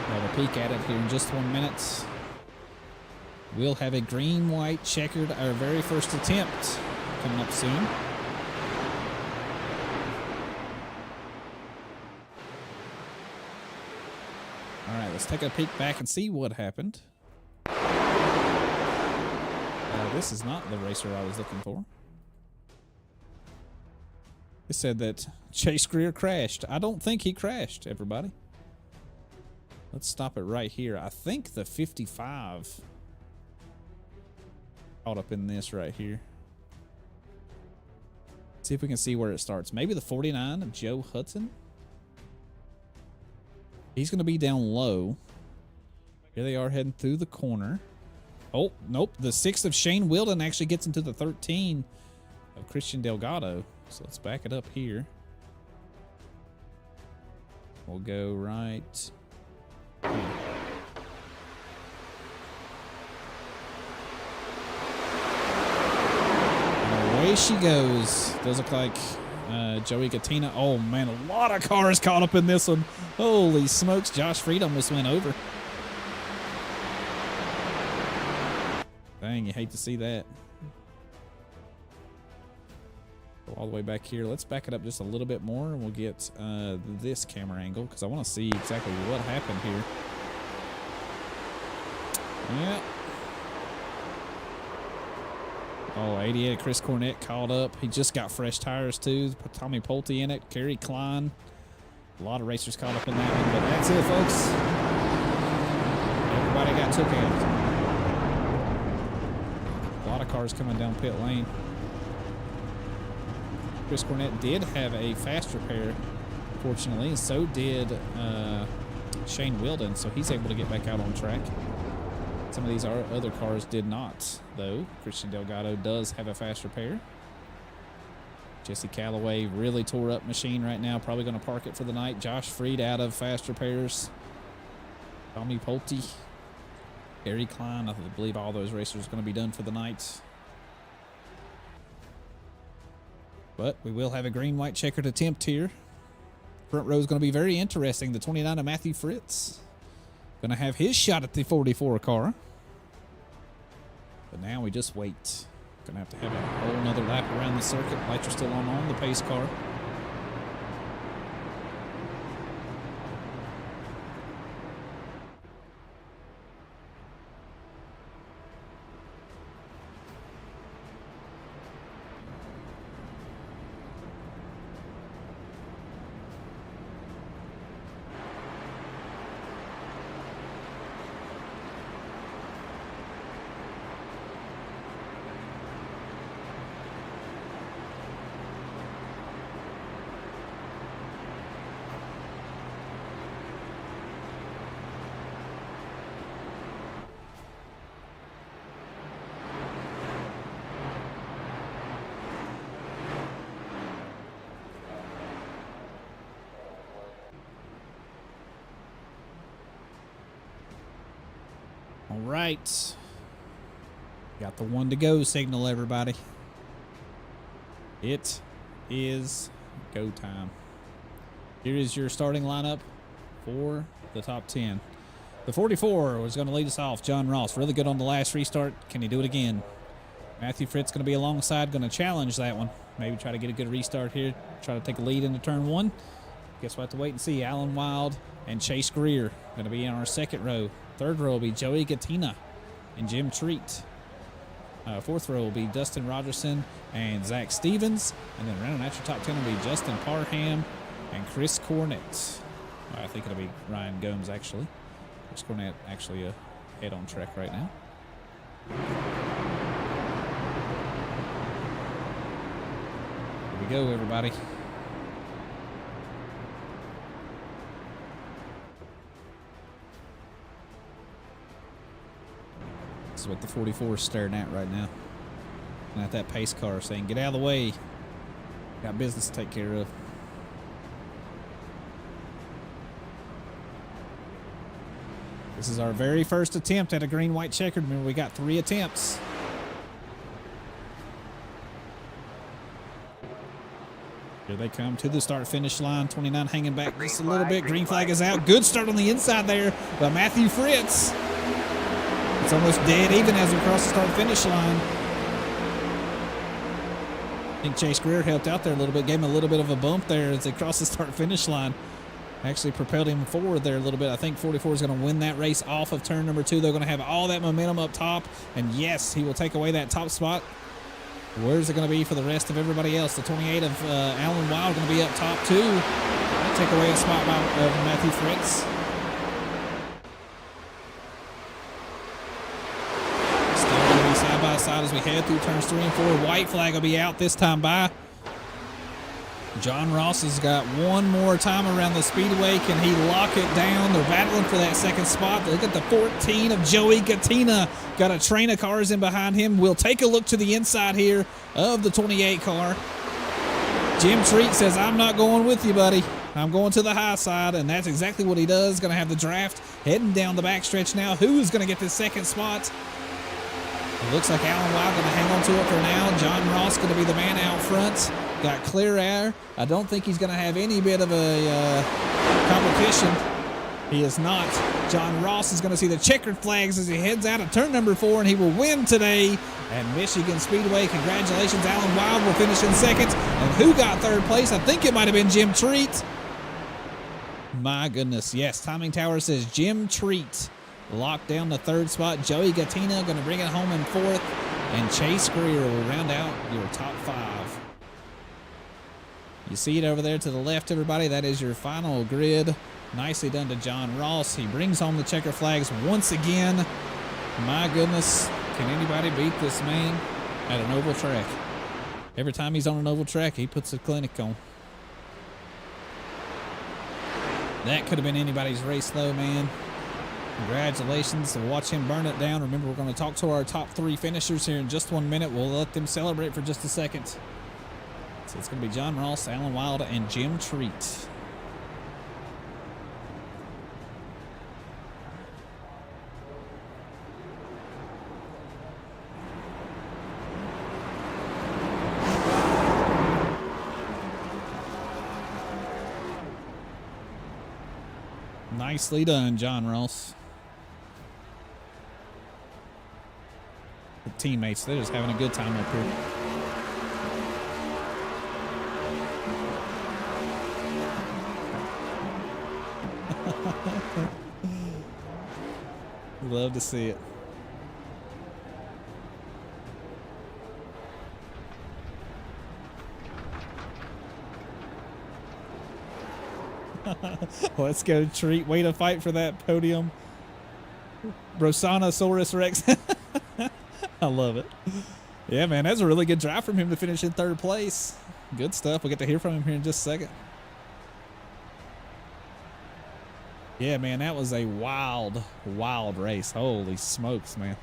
We'll have a peek at it here in just 1 minute. We'll have a green-white checkered, our very first attempt, coming up soon. All right, let's take a peek back and see what happened. This is not the racer I was looking for. It said that Chase Greer crashed. I don't think he crashed, everybody. Let's stop it right here. I think the 55 caught up in this right here. See if we can see where it starts. Maybe the 49 of Joe Hudson. He's going to be down low. Here they are heading through the corner. Oh, nope. The 6 of Shane Wilden actually gets into the 13 of Christian Delgado. So let's back it up here. We'll go right here. And away she goes. Does look like Joey Katina. Oh, man, a lot of cars caught up in this one. Holy smokes. Josh Freed almost went over. Dang, you hate to see that. Go all the way back here. Let's back it up just a little bit more and we'll get this camera angle because I want to see exactly what happened here. Yeah. Oh, 88 Chris Cornett caught up. He just got fresh tires too. Tommy Pulte in it. Kerry Klein. A lot of racers caught up in that one, but that's it, folks. Everybody got took out. A lot of cars coming down pit lane. Chris Cornett did have a fast repair, fortunately, and so did Shane Wilden, so he's able to get back out on track. Some of these other cars did not, though. Christian Delgado does have a fast repair. Jesse Calloway really tore up machine right now, probably going to park it for the night. Josh Freed out of fast repairs. Tommy Pulte. Gary Klein, I believe all those racers are going to be done for the night. But we will have a green-white checkered attempt here. Front row is going to be very interesting. The 29 of Matthew Fritz going to have his shot at the 44 car. But now we just wait. Going to have a whole nother lap around the circuit. Lights are still on the pace car. All right. Got the 1 to go signal, everybody. It is go time. Here is your starting lineup for the top 10. The 44 was going to lead us off. John Ross, really good on the last restart. Can he do it again? Matthew Fritz going to be alongside, going to challenge that one. Maybe try to get a good restart here. Try to take a lead into turn 1. Guess we'll have to wait and see. Alan Wild and Chase Greer going to be in our second row. Third row will be Joey Gattina and Jim Treat. Fourth row will be Dustin Rogerson and Zach Stevens. And then rounding out your top 10 will be Justin Parham and Chris Cornett. I think it'll be Ryan Gomes, actually. Chris Cornett actually ahead on track right now. we go, everybody. This is what the 44 is staring at right now. And at that pace car saying, get out of the way. Got business to take care of. This is our very first attempt at a green-white checkered. Remember, we got 3 attempts. Here they come to the start-finish line. 29 hanging back just a little bit. Green flag is out. Good start on the inside there by Matthew Fritz. It's almost dead even as we cross the start-finish line. I think Chase Greer helped out there a little bit, gave him a little bit of a bump there as they crossed the start-finish line. Actually propelled him forward there a little bit. I think 44 is going to win that race off of turn number 2. They're going to have all that momentum up top. And yes, he will take away that top spot. Where's it going to be for the rest of everybody else? The 28 of Alan Wild going to be up top too. That'll take away a spot by Matthew Fritz. Still going to be side by side as we head through turns 3 and 4. White flag will be out this time by John Ross. Has got one more time around the speedway. Can he lock it down? They're battling for that second spot. Look at the 14 of Joey Katina. Got a train of cars in behind him. We'll take a look to the inside here of the 28 car. Jim Treat says, I'm not going with you, buddy. I'm going to the high side, and that's exactly what he does. Going to have the draft heading down the backstretch now. Who is going to get this second spot? It looks like Alan Wild going to hang on to it for now. John Ross going to be the man out front. Got clear air. I don't think he's going to have any bit of a competition. He is not. John Ross is going to see the checkered flags as he heads out of turn number 4, and he will win today at Michigan Speedway. Congratulations, Alan Wild will finish in second. And who got third place? I think it might have been Jim Treat. My goodness, yes. Timing Tower says Jim Treat locked down the third spot. Joey Gattina going to bring it home in 4th. And Chase Greer will round out your top 5. You see it over there to the left, everybody. That is your final grid. Nicely done to John Ross. He brings home the checker flags once again. My goodness, can anybody beat this man at an oval track? Every time he's on an oval track, he puts a clinic on. That could have been anybody's race, though, man. Congratulations. We'll watch him burn it down. Remember, we're going to talk to our top 3 finishers here in just 1 minute. We'll let them celebrate for just a second. So it's going to be John Ross, Alan Wild, and Jim Treat. Nicely done, John Ross. The teammates, they're just having a good time up here. Love to see it. Let's go, Treat. Way to fight for that podium. Brosanosaurus Rex. I love it. Yeah, man, that's a really good drive from him to finish in 3rd place. Good stuff. We'll get to hear from him here in just a second. Yeah, man, that was a wild, wild race. Holy smokes, man.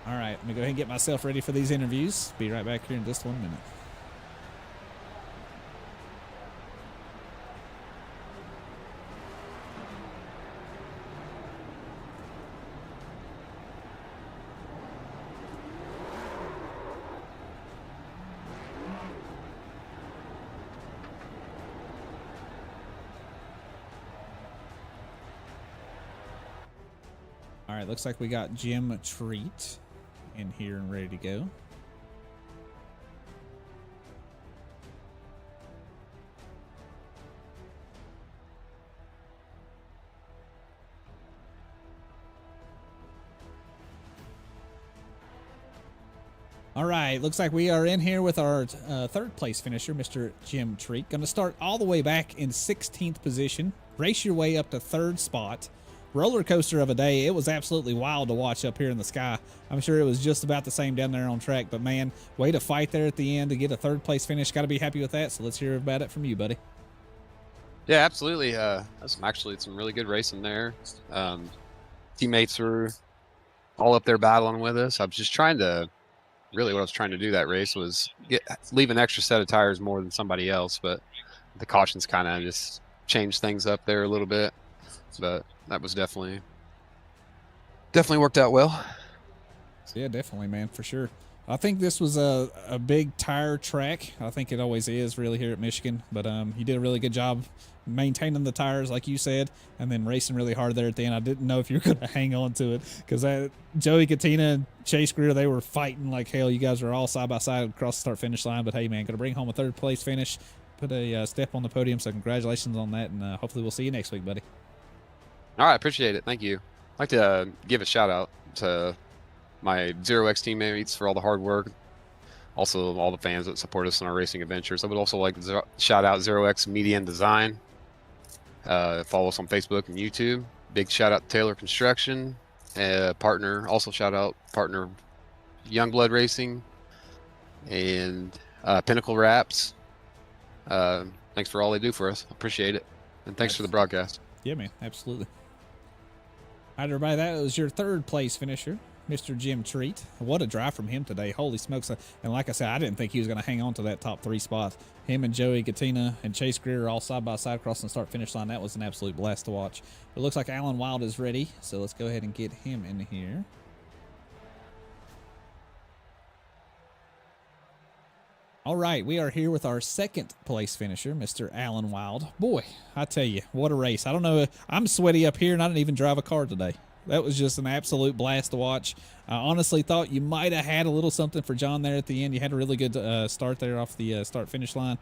All right, let me go ahead and get myself ready for these interviews. Be right back here in just 1 minute. All right, looks like we got Jim Treat in here and ready to go. All right, looks like we are in here with our 3rd place finisher, Mr. Jim Treat. Going to start all the way back in 16th position, race your way up to 3rd spot. roller coaster of a day. It was absolutely wild to watch up here in the sky. I'm sure it was just about the same down there on track, but man, way to fight there at the end to get a third place finish. Got to be happy with that. So let's hear about it from you, buddy. Yeah, absolutely. That's actually some really good racing there. Teammates were all up there battling with us. I was just trying to, really what I was trying to do that race was leave an extra set of tires more than somebody else, but the cautions kind of just changed things up there a little bit. But that was definitely worked out well. Yeah, definitely, man, for sure. I think this was a big tire track. I think it always is really here at Michigan, but you did a really good job maintaining the tires, like you said, and then racing really hard there at the end. I didn't know if you were going to hang on to it because Joey Katina and Chase Greer, they were fighting like hell. You guys were all side by side across the start-finish line, but hey, man, going to bring home a third-place finish, put a step on the podium, so congratulations on that, and hopefully we'll see you next week, buddy. All right, appreciate it. Thank you. I'd like to give a shout-out to my 0X teammates for all the hard work. Also, all the fans that support us in our racing adventures. I would also like to shout out 0X Media and Design. Follow us on Facebook and YouTube. Big shout out to Taylor Construction. Partner, also shout out partner Youngblood Racing and Pinnacle Wraps. Thanks for all they do for us. Appreciate it. And thanks for the broadcast. Yeah, man, absolutely. All right, everybody, that was your third place finisher, Mr. Jim Treat. What a drive from him today. Holy smokes. And like I said, I didn't think he was going to hang on to that top 3 spot. Him and Joey Katina and Chase Greer are all side by side crossing the start-finish line. That was an absolute blast to watch. It looks like Alan Wild is ready, so let's go ahead and get him in here. All right, we are here with our second place finisher, Mr. Alan Wild. Boy, I tell you, what a race. I don't know. I'm sweaty up here, and I didn't even drive a car today. That was just an absolute blast to watch. I honestly thought you might have had a little something for John there at the end. You had a really good start there off the start-finish line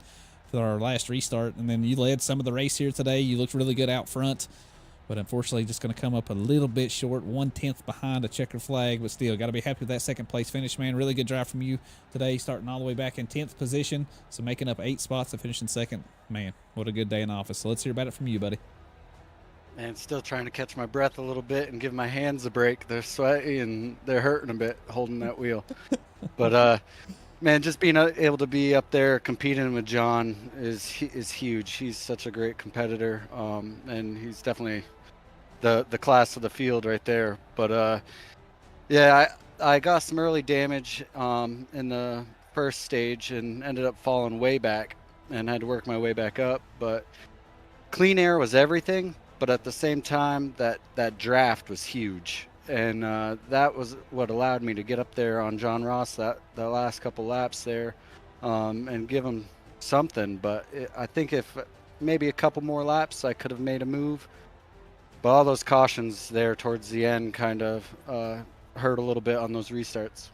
for our last restart, and then you led some of the race here today. You looked really good out front, but unfortunately just going to come up a little bit short, 1/10 behind a checker flag, but still got to be happy with that second-place finish, man. Really good drive from you today, starting all the way back in 10th position, so making up 8 spots to finish in second. Man, what a good day in office. So let's hear about it from you, buddy. And still trying to catch my breath a little bit and give my hands a break. They're sweaty and they're hurting a bit holding that wheel. But man, just being able to be up there competing with John is huge. He's such a great competitor, and he's definitely the class of the field right there. But yeah, I got some early damage in the first stage and ended up falling way back and had to work my way back up. But clean air was everything. But at the same time, that draft was huge, and that was what allowed me to get up there on John Ross the last couple laps there, and give him something. But I think if maybe a couple more laps, I could have made a move. But all those cautions there towards the end kind of hurt a little bit on those restarts.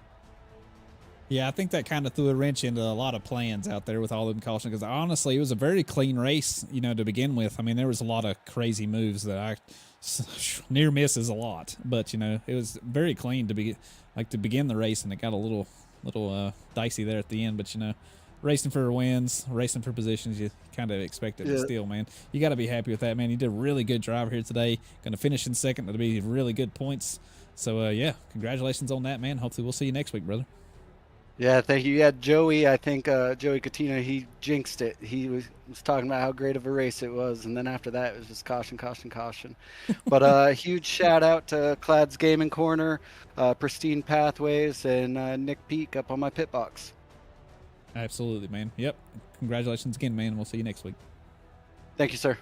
Yeah, I think that kind of threw a wrench into a lot of plans out there with all them cautions, because honestly, it was a very clean race, you know, to begin with. I mean, there was a lot of crazy moves that near misses a lot, but you know, it was very clean to begin the race, and it got a little dicey there at the end. But you know, racing for wins, racing for positions, you kind of expect it to steal, man. You got to be happy with that, man. You did a really good drive here today. Going to finish in second. That'll be really good points. So yeah, congratulations on that, man. Hopefully, we'll see you next week, brother. Yeah, thank you. Yeah, Joey, I think Joey Katina, he jinxed it. He was talking about how great of a race it was, and then after that, it was just caution, caution, caution. But huge shout out to Clad's Gaming Corner, Pristine Pathways, and Nick Peak up on my pit box. Absolutely, man. Yep. Congratulations again, man. We'll see you next week. Thank you, sir.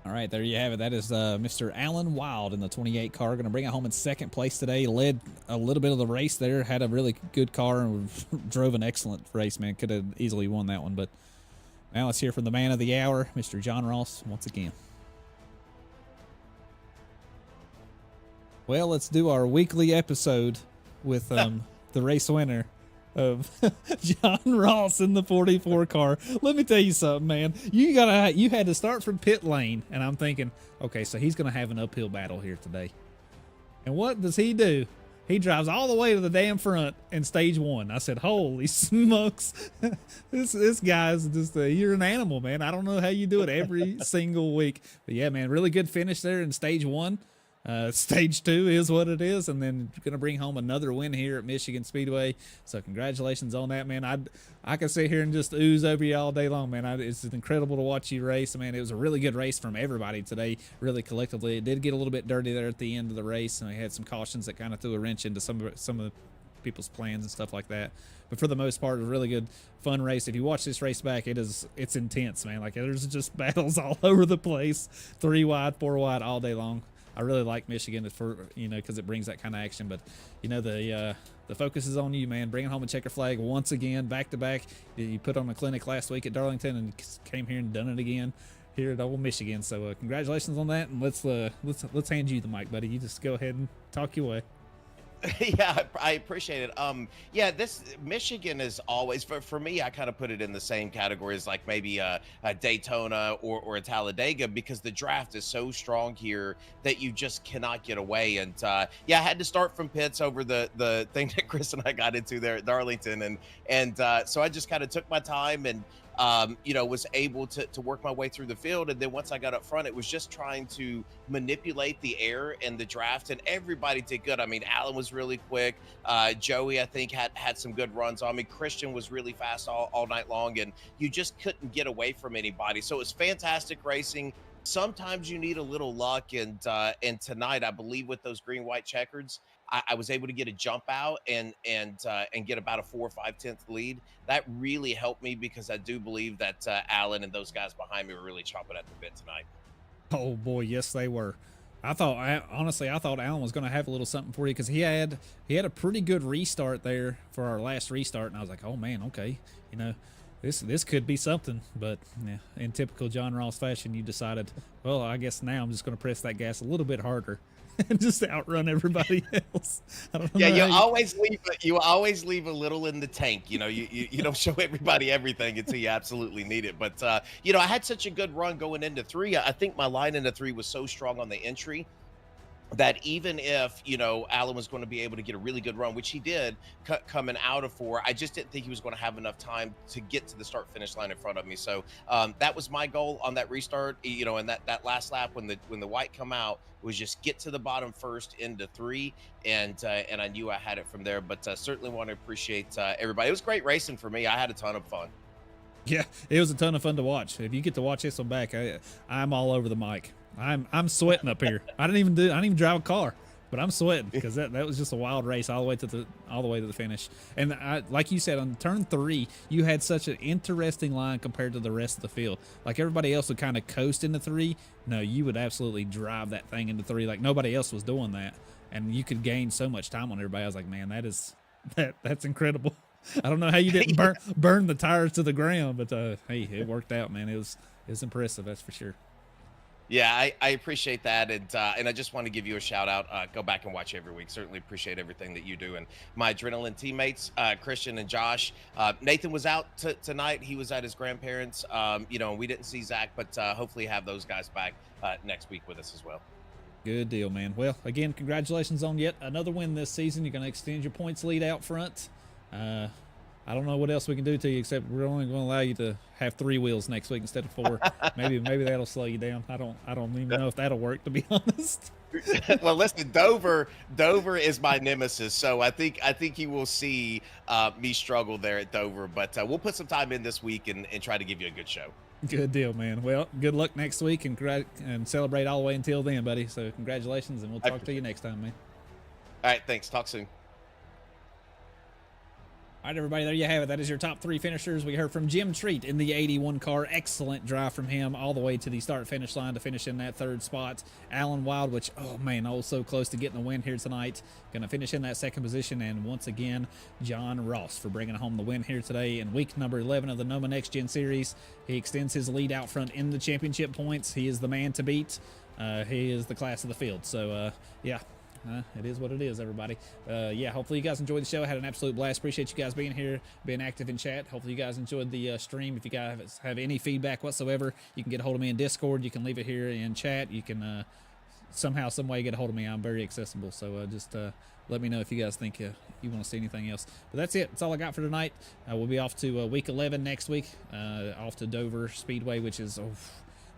All right, there you have it. That is Mr. Alan Wild in the 28 car. Going to bring it home in second place today. Led a little bit of the race there. Had a really good car and drove an excellent race, man. Could have easily won that one. But now let's hear from the man of the hour, Mr. John Ross, once again. Well, let's do our weekly episode with the race winner of John Ross in the 44 car. Let me tell you something, man. You had to start from pit lane, and I'm thinking, okay, so he's going to have an uphill battle here today. And what does he do? He drives all the way to the damn front in stage 1. I said, holy smokes. this guy's just you're an animal, man. I don't know how you do it every single week. But yeah, man, really good finish there in stage 1. Stage 2 is what it is, and then going to bring home another win here at Michigan Speedway. So congratulations on that, man. I can sit here and just ooze over you all day long, man. It's incredible to watch you race. Man, it was a really good race from everybody today, really collectively. It did get a little bit dirty there at the end of the race, and we had some cautions that kind of threw a wrench into some of the people's plans and stuff like that. But for the most part, it was a really good, fun race. If you watch this race back, it's intense, man. Like, there's just battles all over the place, 3 wide, 4 wide, all day long. I really like Michigan for, because it brings that kind of action. But, the focus is on you, man. Bringing home a checker flag once again, back to back. You put on a clinic last week at Darlington and came here and done it again here at Old Michigan. So congratulations on that, and let's hand you the mic, buddy. You just go ahead and talk your way. Yeah, I appreciate it. Yeah, this Michigan is always for me. I kind of put it in the same category as like maybe a Daytona or a Talladega, because the draft is so strong here that you just cannot get away. And yeah, I had to start from pits over the thing that Chris and I got into there at Darlington, and so I just kind of took my time and was able to work my way through the field. And then once I got up front, it was just trying to manipulate the air and the draft, and everybody did good. I mean, Alan was really quick. Joey, I think, had some good runs on me. Christian was really fast all night long, and you just couldn't get away from anybody. So it was fantastic racing. Sometimes you need a little luck, and tonight, I believe with those green-white checkers, I was able to get a jump out and get about a 4 or 5/10 lead. That really helped me, because I do believe that Alan and those guys behind me were really chomping at the bit tonight. Oh boy, yes they were. Honestly, I thought Alan was going to have a little something for you, because he had a pretty good restart there for our last restart, and I was like, oh man, okay, this could be something. But yeah, in typical John Ross fashion, you decided, well, I guess now I'm just going to press that gas a little bit harder and just outrun everybody else. I don't know. Yeah, you always leave a little in the tank. You don't show everybody everything until you absolutely need it. But I had such a good run going into 3. I think my line into 3 was so strong on the entry that even if, Alan was going to be able to get a really good run, which he did coming out of 4, I just didn't think he was going to have enough time to get to the start-finish line in front of me. So that was my goal on that restart, and that last lap when the white come out was just get to the bottom first into 3, and I knew I had it from there. But certainly want to appreciate everybody. It was great racing for me. I had a ton of fun. Yeah, it was a ton of fun to watch. If you get to watch this one back, I'm all over the mic. I'm sweating up here. I didn't even drive a car, but I'm sweating because that was just a wild race all the way to the finish. And like you said, on turn 3, you had such an interesting line compared to the rest of the field. Like everybody else would kind of coast into 3. No, you would absolutely drive that thing into 3. Like nobody else was doing that, and you could gain so much time on everybody. I was like, man, that's incredible. I don't know how you didn't burn the tires to the ground, but hey, it worked out, man. It was impressive, that's for sure. Yeah, I appreciate that, and I just want to give you a shout out. Go back and watch every week. Certainly appreciate everything that you do, and my adrenaline teammates, Christian and Josh. Nathan was out tonight. He was at his grandparents. And we didn't see Zach, but hopefully have those guys back next week with us as well. Good deal, man. Well, again, congratulations on yet another win this season. You're going to extend your points lead out front. I don't know what else we can do to you, except we're only going to allow you to have 3 wheels next week instead of 4. maybe that'll slow you down. I don't even know if that'll work, to be honest. Well, listen, Dover is my nemesis, so I think you will see me struggle there at Dover. But we'll put some time in this week and try to give you a good show. Good deal, man. Well, good luck next week, and celebrate all the way until then, buddy. So congratulations, and we'll talk to you next time, man. All right, thanks. Talk soon. All right, everybody, there you have it. That is your top 3 finishers. We heard from Jim Treat in the 81 car. Excellent drive from him all the way to the start-finish line to finish in that 3rd spot. Alan Wild, which, oh, man, so close to getting the win here tonight. Going to finish in that 2nd position. And once again, John Ross for bringing home the win here today in week number 11 of the Noma Next Gen Series. He extends his lead out front in the championship points. He is the man to beat. He is the class of the field. So, yeah. It is what it is, everybody. Yeah, hopefully you guys enjoyed the show. I had an absolute blast. Appreciate you guys being here, being active in chat. Hopefully you guys enjoyed the stream. If you guys have any feedback whatsoever, you can get a hold of me in Discord. You can leave it here in chat. You can somehow, some way, get a hold of me. I'm very accessible. So just let me know if you guys think you want to see anything else. But that's it. That's all I got for tonight. We'll be off to week 11 next week. Off to Dover Speedway, which is,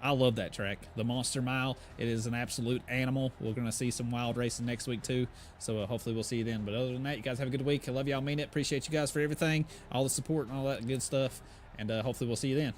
I love that track. The Monster Mile. It is an absolute animal. We're going to see some wild racing next week too. So hopefully we'll see you then. But other than that, you guys have a good week. I love y'all. Mean it. Appreciate you guys for everything, all the support and all that good stuff. And hopefully we'll see you then.